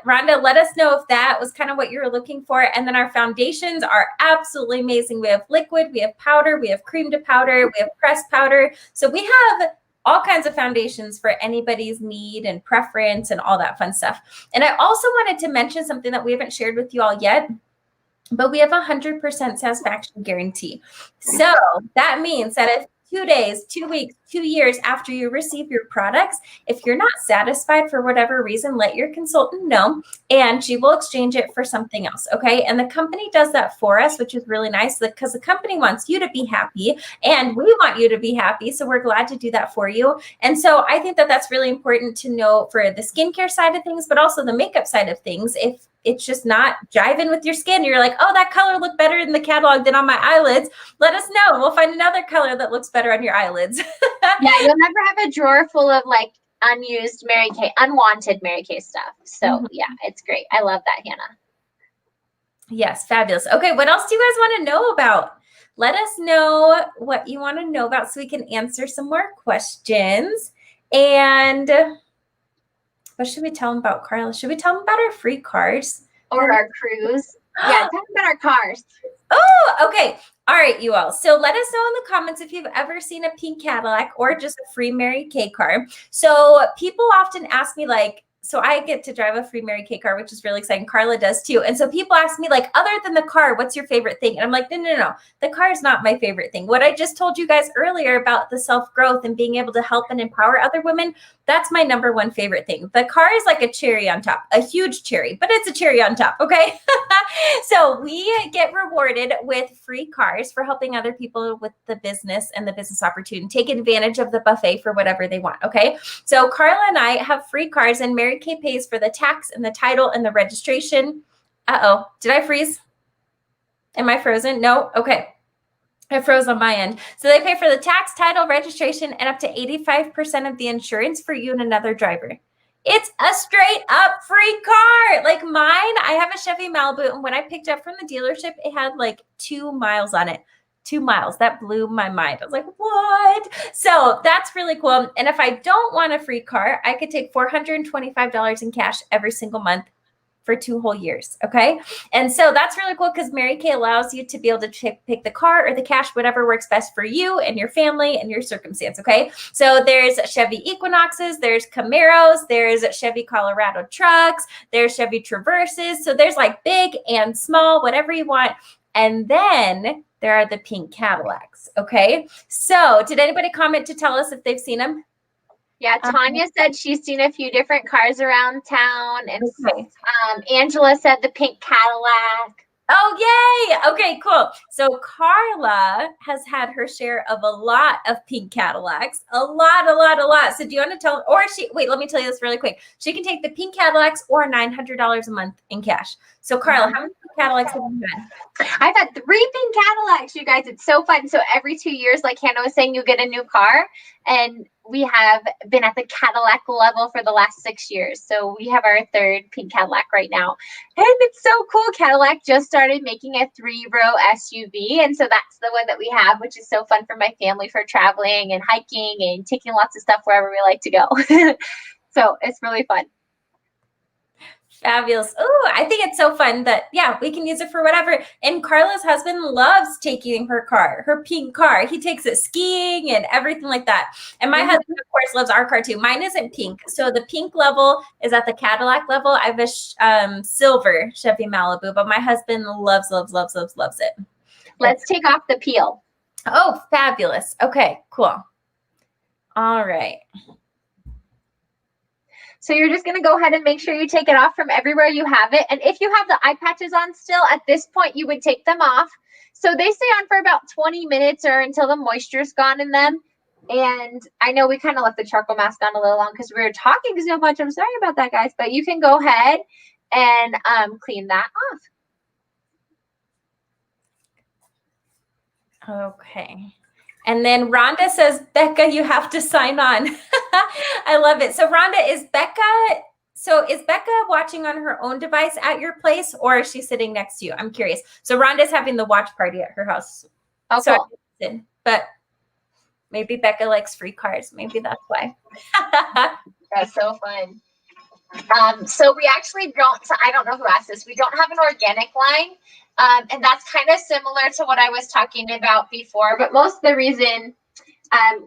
Rhonda, let us know if that was kind of what you were looking for. And then our foundations are absolutely amazing. We have liquid, we have powder, we have cream to powder, we have pressed powder. So we have all kinds of foundations for anybody's need and preference and all that fun stuff. And I also wanted to mention something that we haven't shared with you all yet, but we have 100% satisfaction guarantee. So that means that if 2 days, 2 weeks, 2 years after you receive your products, if you're not satisfied for whatever reason, let your consultant know, and she will exchange it for something else. Okay. And the company does that for us, which is really nice, because the company wants you to be happy and we want you to be happy. So we're glad to do that for you. And so I think that that's really important to know for the skincare side of things, but also the makeup side of things. If it's just not jiving with your skin, you're oh, that color looked better in the catalog than on my eyelids, let us know. We'll find another color that looks better on your eyelids. Yeah, you'll never have a drawer full of like unwanted Mary Kay stuff. So yeah, it's great. I love that, Hannah. Yes, fabulous. Okay, what else do you guys want to know about? Let us know what you want to know about so we can answer some more questions. And what should we tell them about, Carla? Should we tell them about our free cars? Or our cruise? Yeah, tell them about our cars. Oh, okay. All right, you all. So let us know in the comments if you've ever seen a pink Cadillac or just a free Mary Kay car. So people often ask me like, so I get to drive a free Mary Kay car, which is really exciting. Carla does too. And so people ask me like, other than the car, what's your favorite thing? And I'm like, no. The car is not my favorite thing. What I just told you guys earlier about the self-growth and being able to help and empower other women, that's my number one favorite thing. The car is like a cherry on top, a huge cherry, but it's a cherry on top. Okay. So we get rewarded with free cars for helping other people with the business and the business opportunity, take advantage of the buffet for whatever they want. Okay. So Carla and I have free cars, and Mary Kay pays for the tax and the title and the registration. Uh-oh, did I freeze? Am I frozen? No. Okay. I froze on my end. So they pay for the tax, title, registration, and up to 85% of the insurance for you and another driver. It's a straight up free car. Like mine, I have a Chevy Malibu, and when I picked up from the dealership, it had like 2 miles on it. 2 miles. That blew my mind. I was like, what? So that's really cool. And if I don't want a free car, I could take $425 in cash every single month for 2 whole years. Okay. And so that's really cool because Mary Kay allows you to be able to pick the car or the cash, whatever works best for you and your family and your circumstance. Okay. So there's Chevy Equinoxes, there's Camaros, there's Chevy Colorado trucks, there's Chevy Traverses. So there's like big and small, whatever you want. And then there are the pink Cadillacs. Okay. So did anybody comment to tell us if they've seen them? Yeah, Tanya said she's seen a few different cars around town, and Angela said the pink Cadillac. Oh, yay. Okay, cool. So Carla has had her share of a lot of pink Cadillacs, a lot. So do you want to tell, or wait, let me tell you this really quick. She can take the pink Cadillacs or $900 a month in cash. So Carla, how many pink Cadillacs have you had? I've had 3 pink Cadillacs, you guys. It's so fun. So every 2 years, like Hannah was saying, you get a new car, and we have been at the Cadillac level for the last 6 years. So we have our 3rd pink Cadillac right now. And it's so cool. Cadillac just started making a 3-row SUV. And so that's the one that we have, which is so fun for my family for traveling and hiking and taking lots of stuff wherever we like to go. So it's really fun. Fabulous. Oh, I think it's so fun that, yeah, we can use it for whatever. And Carla's husband loves taking her car, her pink car. He takes it skiing and everything like that. And my husband, of course, loves our car too. Mine isn't pink. So the pink level is at the Cadillac level. I have a silver Chevy Malibu, but my husband loves it. Let's take off the peel. Oh, fabulous. Okay, cool. All right. So you're just going to go ahead and make sure you take it off from everywhere you have it. And if you have the eye patches on still, at this point, you would take them off. So they stay on for about 20 minutes or until the moisture's gone in them. And I know we kind of left the charcoal mask on a little long because we were talking so much. I'm sorry about that, guys. But you can go ahead and clean that off. Okay. And then Rhonda says, Becca, you have to sign on. I love it. So Rhonda, is Becca watching on her own device at your place, or is she sitting next to you? I'm curious. So Rhonda's having the watch party at her house. Oh, so cool. But maybe Becca likes free cars. Maybe that's why. That's so fun. So we actually don't, I don't know who asked this. We don't have an organic line. And that's kind of similar to what I was talking about before. But most of the reason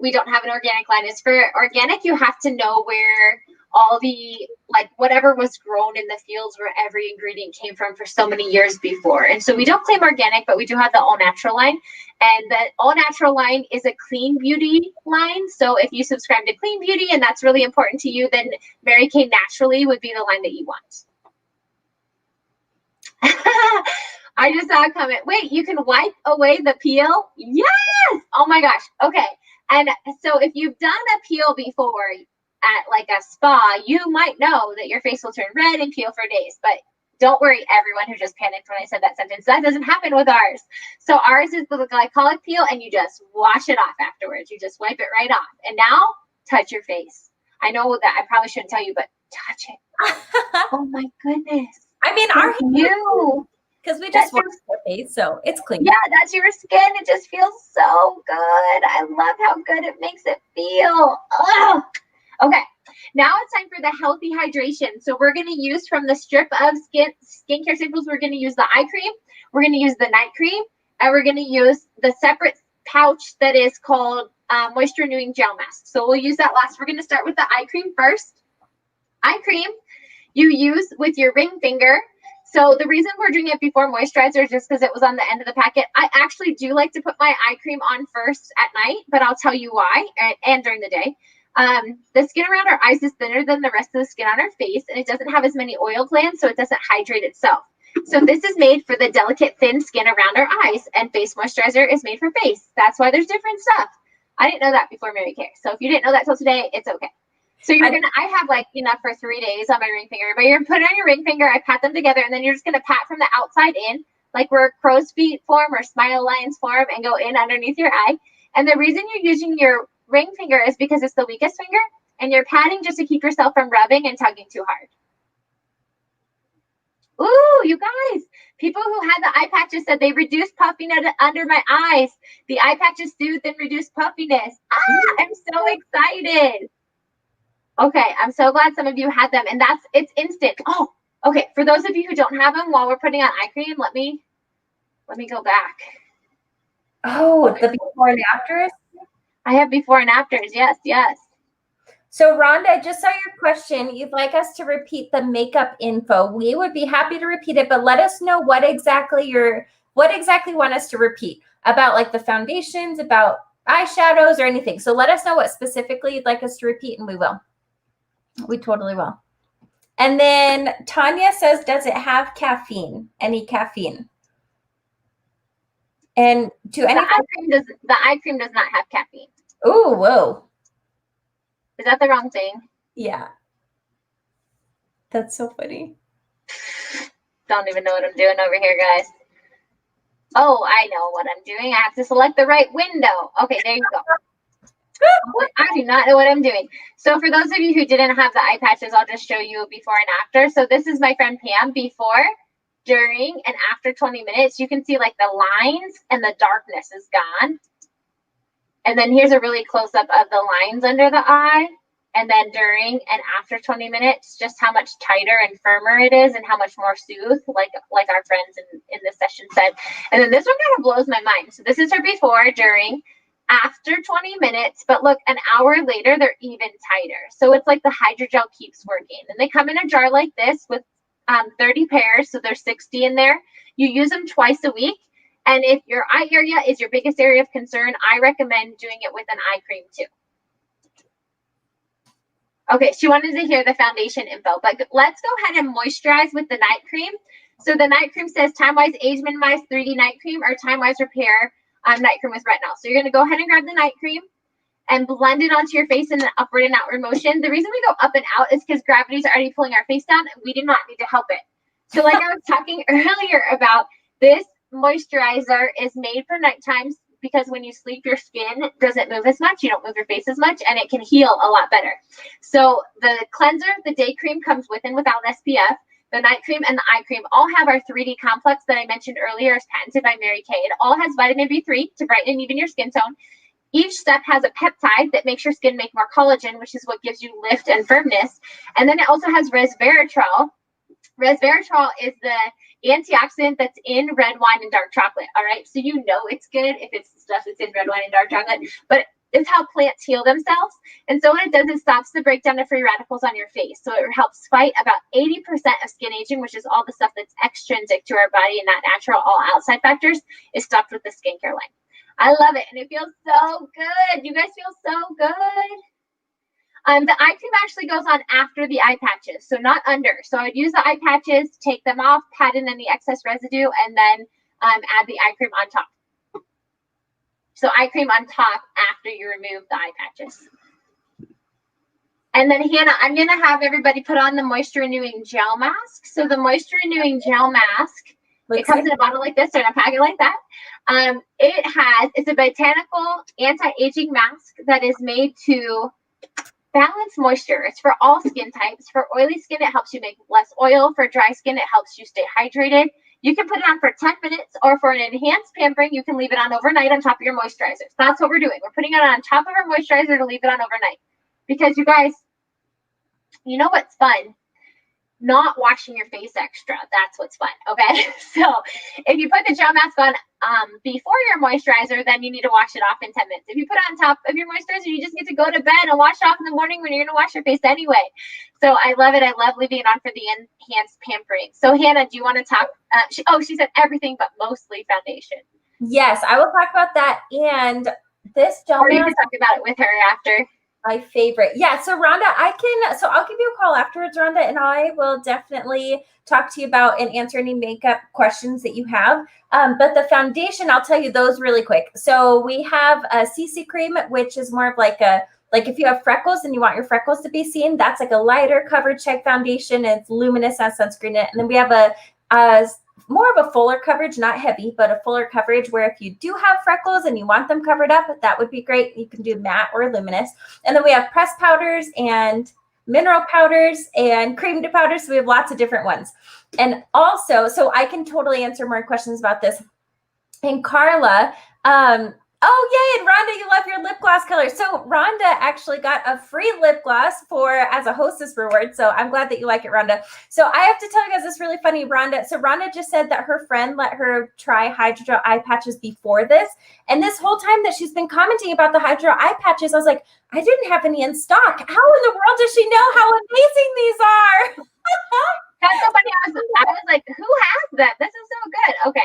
we don't have an organic line is for organic, you have to know where all the, like whatever was grown in the fields where every ingredient came from for so many years before. And so we don't claim organic, but we do have the All Natural line. And the All Natural line is a clean beauty line. So if you subscribe to Clean Beauty and that's really important to you, then Mary Kay Naturally would be the line that you want. I just saw a comment. Wait, you can wipe away the peel? Yes! Oh my gosh. Okay. And so if you've done a peel before at like a spa, you might know that your face will turn red and peel for days. But Don't worry, everyone who just panicked when I said that sentence. That doesn't happen with ours. So ours is the glycolic peel, and you just wash it off afterwards. You just wipe it right off. And now, touch your face. I know that I probably shouldn't tell you, but touch it. Oh my goodness. I mean, our you. Because we just wash our face, so it's clean. Yeah, that's your skin. It just feels so good. I love how good it makes it feel. Ugh. Okay, now it's time for the healthy hydration. So we're going to use from the strip of skincare staples, we're going to use the eye cream, we're going to use the night cream, and we're going to use the separate pouch that is called moisture renewing gel mask. So we'll use that last. We're going to start with the eye cream first. Eye cream you use with your ring finger. So the reason we're doing it before moisturizer is just because it was on the end of the packet. I actually do like to put my eye cream on first at night, but I'll tell you why, and during the day. The skin around our eyes is thinner than the rest of the skin on our face, and it doesn't have as many oil glands, so it doesn't hydrate itself. So this is made for the delicate, thin skin around our eyes, and face moisturizer is made for face. That's why there's different stuff. I didn't know that before Mary Kay. So if you didn't know that till today, it's okay. So I have like enough for 3 days on my ring finger, but you're putting on your ring finger, I pat them together, and then you're just going to pat from the outside in, like where crow's feet form or smile lines form, and go in underneath your eye. And the reason you're using your ring finger is because it's the weakest finger, and you're patting just to keep yourself from rubbing and tugging too hard. Ooh, you guys, people who had the eye patches said they reduced puffiness under my eyes. The eye patches soothed and reduced puffiness. Ah, I'm so excited. Okay, I'm so glad some of you had them, and it's instant. Oh, okay. For those of you who don't have them, while we're putting on eye cream, let me go back. Oh, the before and afters? I have before and afters. Yes, yes. So Rhonda, I just saw your question. You'd like us to repeat the makeup info. We would be happy to repeat it, but let us know what exactly you want us to repeat about, like the foundations, about eyeshadows or anything. So let us know what specifically you'd like us to repeat, and we will. We totally will. And then Tanya says, does it have caffeine? Any caffeine? And the eye cream does not have caffeine. Oh, whoa. Is that the wrong thing? Yeah. That's so funny. Don't even know what I'm doing over here, guys. Oh, I know what I'm doing. I have to select the right window. Okay, there you go. I do not know what I'm doing. So for those of you who didn't have the eye patches, I'll just show you before and after. So this is my friend Pam before, during, and after 20 minutes. You can see like the lines and the darkness is gone. And then here's a really close up of the lines under the eye. And then during and after 20 minutes, just how much tighter and firmer it is and how much more soothed, like our friends in this session said. And then this one kind of blows my mind. So this is her before, during, after 20 minutes, but look, an hour later, they're even tighter. So it's like the hydrogel keeps working. And they come in a jar like this with 30 pairs, so there's 60 in there. You use them twice a week. And if your eye area is your biggest area of concern, I recommend doing it with an eye cream too. Okay, she wanted to hear the foundation info, but let's go ahead and moisturize with the night cream. So the night cream says Time Wise Age Minimize 3D Night Cream or Time Wise Repair Night Cream with Retinol. So you're going to go ahead and grab the night cream and blend it onto your face in an upward and outward motion. The reason we go up and out is because gravity's already pulling our face down and we do not need to help it. So like I was talking earlier about, this moisturizer is made for night times because when you sleep, your skin doesn't move as much. You don't move your face as much, and it can heal a lot better. So the cleanser, the day cream, comes with and without SPF. The night cream and the eye cream all have our 3D complex that I mentioned earlier, is patented by Mary Kay. It all has vitamin B3 to brighten and even your skin tone. Each step has a peptide that makes your skin make more collagen, which is what gives you lift and firmness. And then it also has resveratrol. Resveratrol is the antioxidant that's in red wine and dark chocolate. All right. So you know it's good if it's the stuff that's in red wine and dark chocolate, but it's how plants heal themselves. And so what it does is stops the breakdown of free radicals on your face. So it helps fight about 80% of skin aging, which is all the stuff that's extrinsic to our body and not natural, all outside factors, is stopped with the skincare line. I love it. And it feels so good. You guys feel so good. The eye cream actually goes on after the eye patches, so not under. So I'd use the eye patches, take them off, pat in any excess residue, and then add the eye cream on top. So eye cream on top after you remove the eye patches. And then Hannah, I'm going to have everybody put on the moisture renewing gel mask. So the moisture renewing gel mask, it comes in a bottle like this or in a packet like that. It's a botanical anti-aging mask that is made to balance moisture. It's for all skin types. For oily skin, it helps you make less oil. For dry skin, it helps you stay hydrated. You can put it on for 10 minutes, or for an enhanced pampering, you can leave it on overnight on top of your moisturizers. That's what we're doing. We're putting it on top of our moisturizer to leave it on overnight. Because you guys, you know what's fun? Not washing your face extra. That's what's fun. Okay. So if you put the gel mask on before your moisturizer, then you need to wash it off in 10 minutes. If you put it on top of your moisturizer, you just get to go to bed and wash it off in the morning when you're going to wash your face anyway. So I love it. I love leaving it on for the enhanced pampering. So Hannah, do you want to talk? She said everything, but mostly foundation. Yes, I will talk about that. And this gel mask, you can talk about it with her after. My favorite. Yeah. So Rhonda, I'll give you a call afterwards, Rhonda, and I will definitely talk to you about and answer any makeup questions that you have. But the foundation, I'll tell you those really quick. So we have a CC cream, which is more of like if you have freckles and you want your freckles to be seen, that's like a lighter coverage type foundation. It's luminous, has sunscreen in it. And then we have a more of a fuller coverage, not heavy, but a fuller coverage where if you do have freckles and you want them covered up, that would be great. You can do matte or luminous. And then we have pressed powders and mineral powders and creamed powders. So we have lots of different ones. And also, so I can totally answer more questions about this. And Carla, oh, yay. And Rhonda, you love your lip gloss color. So Rhonda actually got a free lip gloss as a hostess reward. So I'm glad that you like it, Rhonda. So I have to tell you guys this really funny, Rhonda. So Rhonda just said that her friend let her try hydrogel eye patches before this. And this whole time that she's been commenting about the hydrogel eye patches, I was like, I didn't have any in stock. How in the world does she know how amazing these are? That's so funny. I was like, who has them? This is so good. Okay.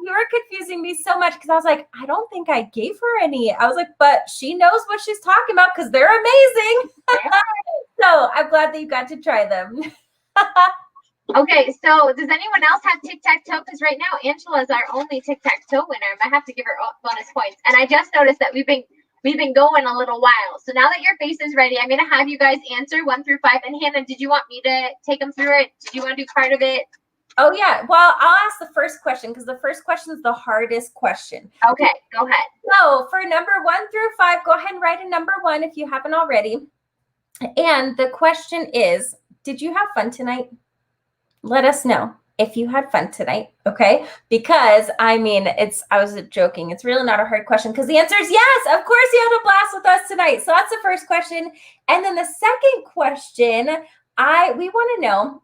You were confusing me so much because I was like, I don't think I gave her any. I was like, but she knows what she's talking about because they're amazing. So I'm glad that you got to try them. Okay, so does anyone else have tic-tac-toe? Because right now, Angela is our only tic-tac-toe winner. I might have to give her bonus points. And I just noticed that we've been going a little while. So now that your face is ready, I'm going to have you guys answer 1 through 5. And Hannah, did you want me to take them through it? Did you want to do part of it? Oh, yeah. Well, I'll ask the first question because the first question is the hardest question. Okay, go ahead. So for number 1 through 5, go ahead and write a number 1 if you haven't already. And the question is, did you have fun tonight? Let us know if you had fun tonight, okay? Because, I mean, I was joking. It's really not a hard question because the answer is yes. Of course you had a blast with us tonight. So that's the first question. And then the second question, we want to know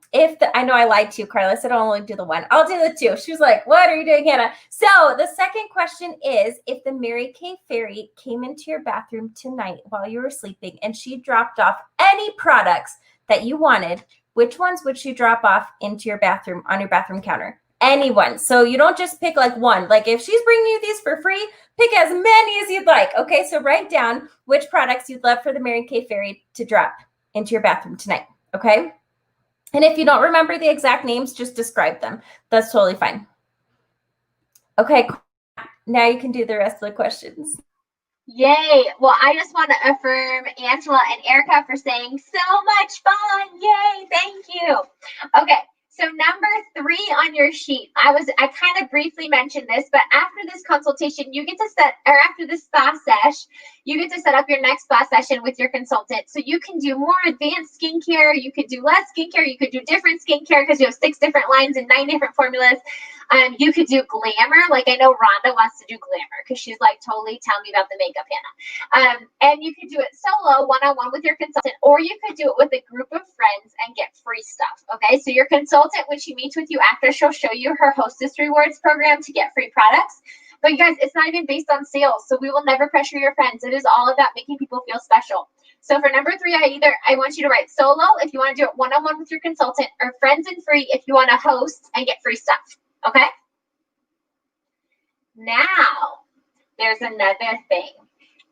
I know I lied to you, Carla. I said I'll only do the 1. I'll do the 2. She was like, what are you doing, Hannah? So the second question is, if the Mary Kay fairy came into your bathroom tonight while you were sleeping and she dropped off any products that you wanted, which ones would she drop off into your bathroom on your bathroom counter? Anyone. So you don't just pick like one. Like if she's bringing you these for free, pick as many as you'd like. Okay, so write down which products you'd love for the Mary Kay fairy to drop into your bathroom tonight. Okay. And if you don't remember the exact names, just describe them. That's totally fine. Okay. Now you can do the rest of the questions. Yay. Well, I just want to affirm Angela and Erica for saying so much fun. Yay. Thank you. Okay. So number 3 on your sheet, I kind of briefly mentioned this, but after this consultation, you get to after this spa sesh, you get to set up your next spa session with your consultant. So you can do more advanced skincare. You could do less skincare. You could do different skincare because you have 6 different lines and 9 different formulas. You could do glamour. Like I know Rhonda wants to do glamour because she's like, totally tell me about the makeup, Hannah. And you could do it solo, one-on-one with your consultant, or you could do it with a group of friends and get free stuff. Okay. So your consultant, when she meets with you after, she'll show you her hostess rewards program to get free products. But you guys, it's not even based on sales. So we will never pressure your friends. It is all about making people feel special. So for number 3, I want you to write solo if you want to do it one-on-one with your consultant, or friends and free if you want to host and get free stuff. Okay. Now, there's another thing.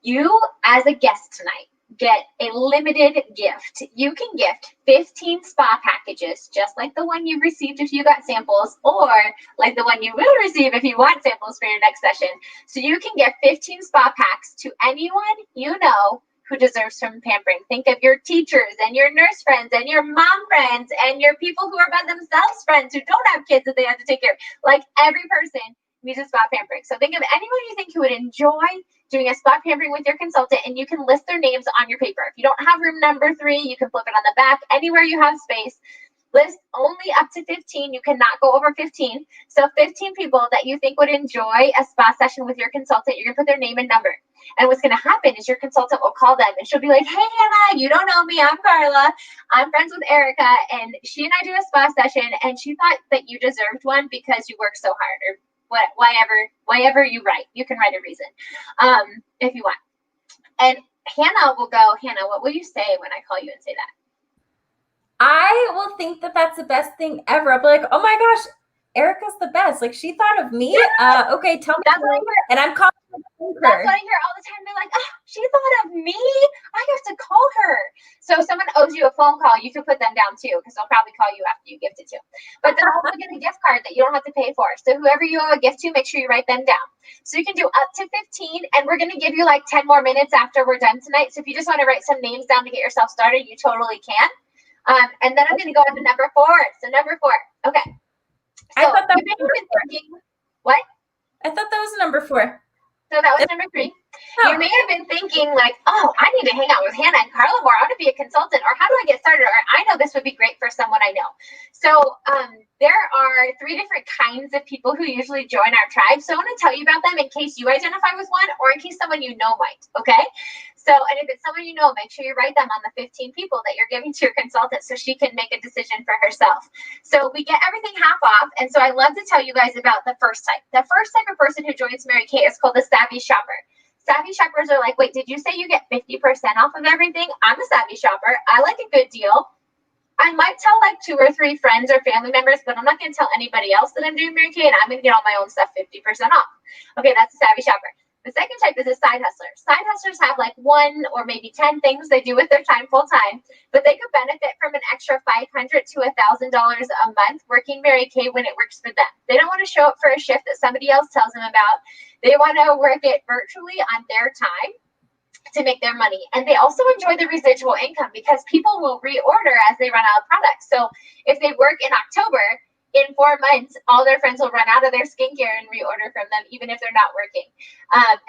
You, as a guest tonight, get a limited gift. You can gift 15 spa packages, just like the one you received if you got samples, or like the one you will receive if you want samples for your next session. So you can get 15 spa packs to anyone you know who deserves some pampering. Think of your teachers and your nurse friends and your mom friends and your people who are by themselves friends who don't have kids that they have to take care of. Like every person needs a spa pampering. So think of anyone you think who would enjoy doing a spa pampering with your consultant, and you can list their names on your paper. If you don't have room number 3, you can flip it on the back. Anywhere you have space, list only up to 15. You cannot go over 15. So 15 people that you think would enjoy a spa session with your consultant, you're going to put their name and number. And what's going to happen is your consultant will call them and she'll be like, hey, Hannah, you don't know me. I'm Carla. I'm friends with Erica. And she and I do a spa session. And she thought that you deserved one because you work so hard, or whatever you write. You can write a reason if you want. And Hannah will go, Hannah, what will you say when I call you and say that? I will think that that's the best thing ever. I'll be like, oh my gosh, Erica's the best. Like, she thought of me. Yeah. Okay, tell me. That's what I hear. And I'm calling her. That's what I hear all the time. They're like, oh, she thought of me. I have to call her. So if someone owes you a phone call, you can put them down too, because they'll probably call you after you gift it to. But they'll also get a gift card that you don't have to pay for. So whoever you owe a gift to, make sure you write them down. So you can do up to 15, and we're going to give you like 10 more minutes after we're done tonight. So if you just want to write some names down to get yourself started, you totally can. And then I'm going to go on to number 4. So number 4. Okay. So I thought that you may have been thinking, what? I thought that was number 4. So that was number 3. Oh. You may have been thinking like, oh, I need to hang out with Hannah and Carla more. I want to be a consultant, or how do I get started? Or I know this would be great for someone I know. So there are 3 different kinds of people who usually join our tribe. So I want to tell you about them in case you identify with one, or in case someone you know might. Okay. So, and if it's someone you know, make sure you write them on the 15 people that you're giving to your consultant so she can make a decision for herself. So we get everything half off. And so I love to tell you guys about the first type. The first type of person who joins Mary Kay is called the savvy shopper. Savvy shoppers are like, wait, did you say you get 50% off of everything? I'm a savvy shopper. I like a good deal. I might tell like 2 or 3 friends or family members, but I'm not going to tell anybody else that I'm doing Mary Kay, and I'm going to get all my own stuff 50% off. Okay, that's a savvy shopper. The second type is a side hustler. Side hustlers have like 1 or maybe 10 things they do with their time full time, but they could benefit from an extra $500 to $1,000 a month working Mary Kay when it works for them. They don't want to show up for a shift that somebody else tells them about. They want to work it virtually on their time to make their money. And they also enjoy the residual income because people will reorder as they run out of products. So if they work in October, in 4 months, all their friends will run out of their skincare and reorder from them, even if they're not working.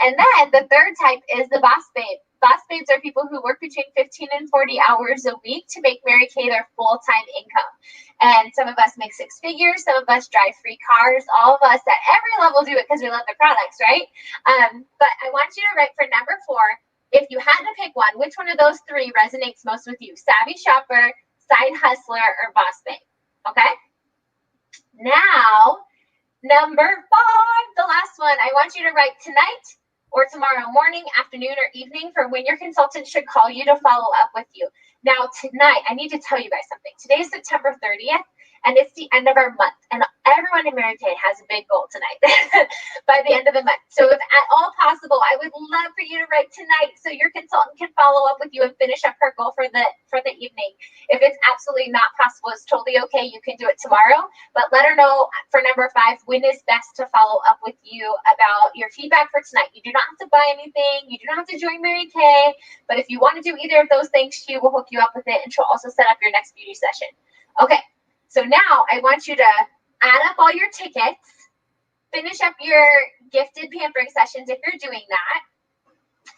And then the third type is the boss babe. Boss babes are people who work between 15 and 40 hours a week to make Mary Kay their full-time income. And some of us make 6 figures. Some of us drive free cars. All of us at every level do it because we love the products, right? But I want you to write for number 4, if you had to pick one, which one of those 3 resonates most with you? Savvy shopper, side hustler, or boss babe? Okay? Now, number 5, the last one, I want you to write tonight or tomorrow morning, afternoon, or evening for when your consultant should call you to follow up with you. Now, tonight, I need to tell you guys something. Today is September 30th, and it's the end of our month. And everyone in Mary Kay has a big goal tonight by the end of the month. So if at all possible, I would love for you to write tonight so your consultant can follow up with you and finish up her goal for the evening. If it's absolutely not possible, it's totally okay. You can do it tomorrow. But let her know for number 5, when is best to follow up with you about your feedback for tonight. You do not have to buy anything. You do not have to join Mary Kay. But if you want to do either of those things, she will hook you up with it, and she'll also set up your next beauty session. Okay. So now I want you to add up all your tickets, finish up your gifted pampering sessions if you're doing that.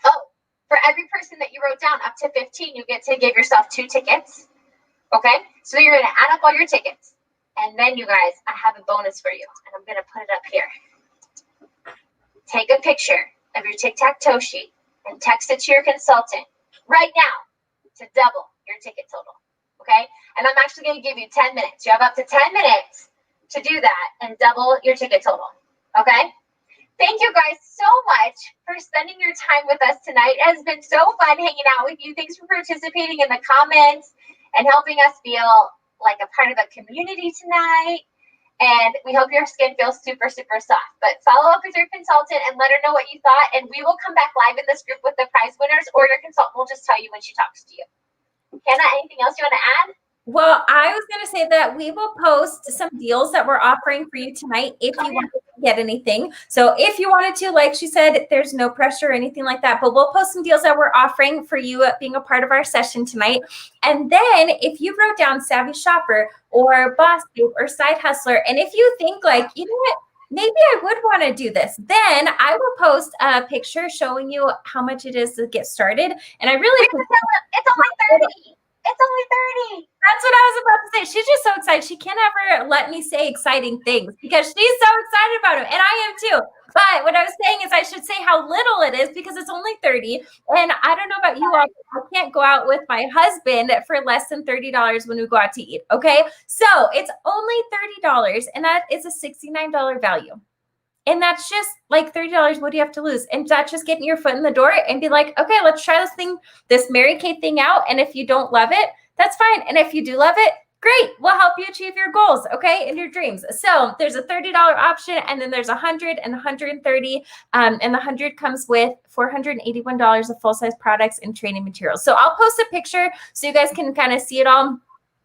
Oh, for every person that you wrote down up to 15, you get to give yourself 2 tickets. Okay? So you're going to add up all your tickets. And then, you guys, I have a bonus for you. And I'm going to put it up here. Take a picture of your tic-tac-toe sheet and text it to your consultant right now to double your ticket total. Okay? And I'm actually going to give you 10 minutes. You have up to 10 minutes to do that and double your ticket total. Okay? Thank you guys so much for spending your time with us tonight. It has been so fun hanging out with you. Thanks for participating in the comments and helping us feel like a part of a community tonight. And we hope your skin feels super, super soft. But follow up with your consultant and let her know what you thought. And we will come back live in this group with the prize winners, or your consultant will just tell you when she talks to you. Hannah, anything else you want to add? Well, I was going to say that we will post some deals that we're offering for you tonight if you want to get anything. So if you wanted to, like she said, there's no pressure or anything like that, but we'll post some deals that we're offering for you being a part of our session tonight. And then if you wrote down Savvy Shopper or Boss Babe or Side Hustler, and if you think like, you know what, maybe I would want to do this, then I will post a picture showing you how much it is to get started. And I really, it's only 30. It's only 30. That's what I was about to say. She's just so excited. She can't ever let me say exciting things because she's so excited about it. And I am too. But what I was saying is I should say how little it is because it's only 30. And I don't know about you all. I can't go out with my husband for less than $30 when we go out to eat. Okay. So it's only $30 and that is a $69 value. And that's just like $30. What do you have to lose? And that's just getting your foot in the door and be like, okay, let's try this Mary Kay thing out. And if you don't love it, that's fine. And if you do love it, great. We'll help you achieve your goals, okay, and your dreams. So there's a $30 option, and then there's $100 and $130. And the $100 comes with $481 of full-size products and training materials. So I'll post a picture so you guys can kind of see it all.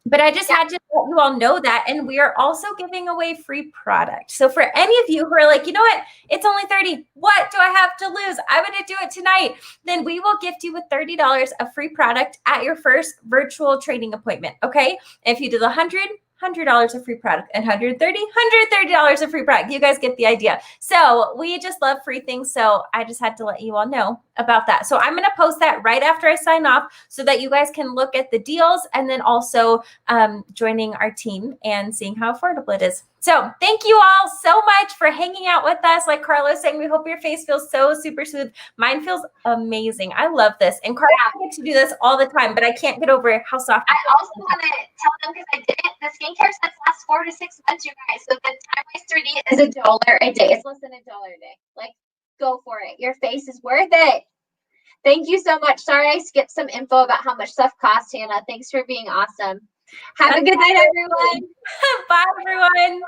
But I just had to let you all know that. And we are also giving away free product. So for any of you who are like, you know what, it's only 30. What do I have to lose? I'm going to do it tonight. Then we will gift you with $30 of free product at your first virtual training appointment. Okay. And if you do the $100 of free product, and $130 of free product. You guys get the idea. So we just love free things. So I just had to let you all know about that. So I'm going to post that right after I sign off so that you guys can look at the deals and then also joining our team and seeing how affordable it is. So thank you all so much for hanging out with us. Like Carla was saying, we hope your face feels so super smooth. Mine feels amazing. I love this. And Carla, I get to do this all the time, but I can't get over how soft. I also want to tell them, because I did it, the skincare sets last 4 to 6 months, you guys. So the Time Waster D is $1 a day. It's less than $1 a day. Like, go for it. Your face is worth it. Thank you so much. Sorry I skipped some info about how much stuff costs, Hannah. Thanks for being awesome. Have a good night, everyone. Bye, everyone.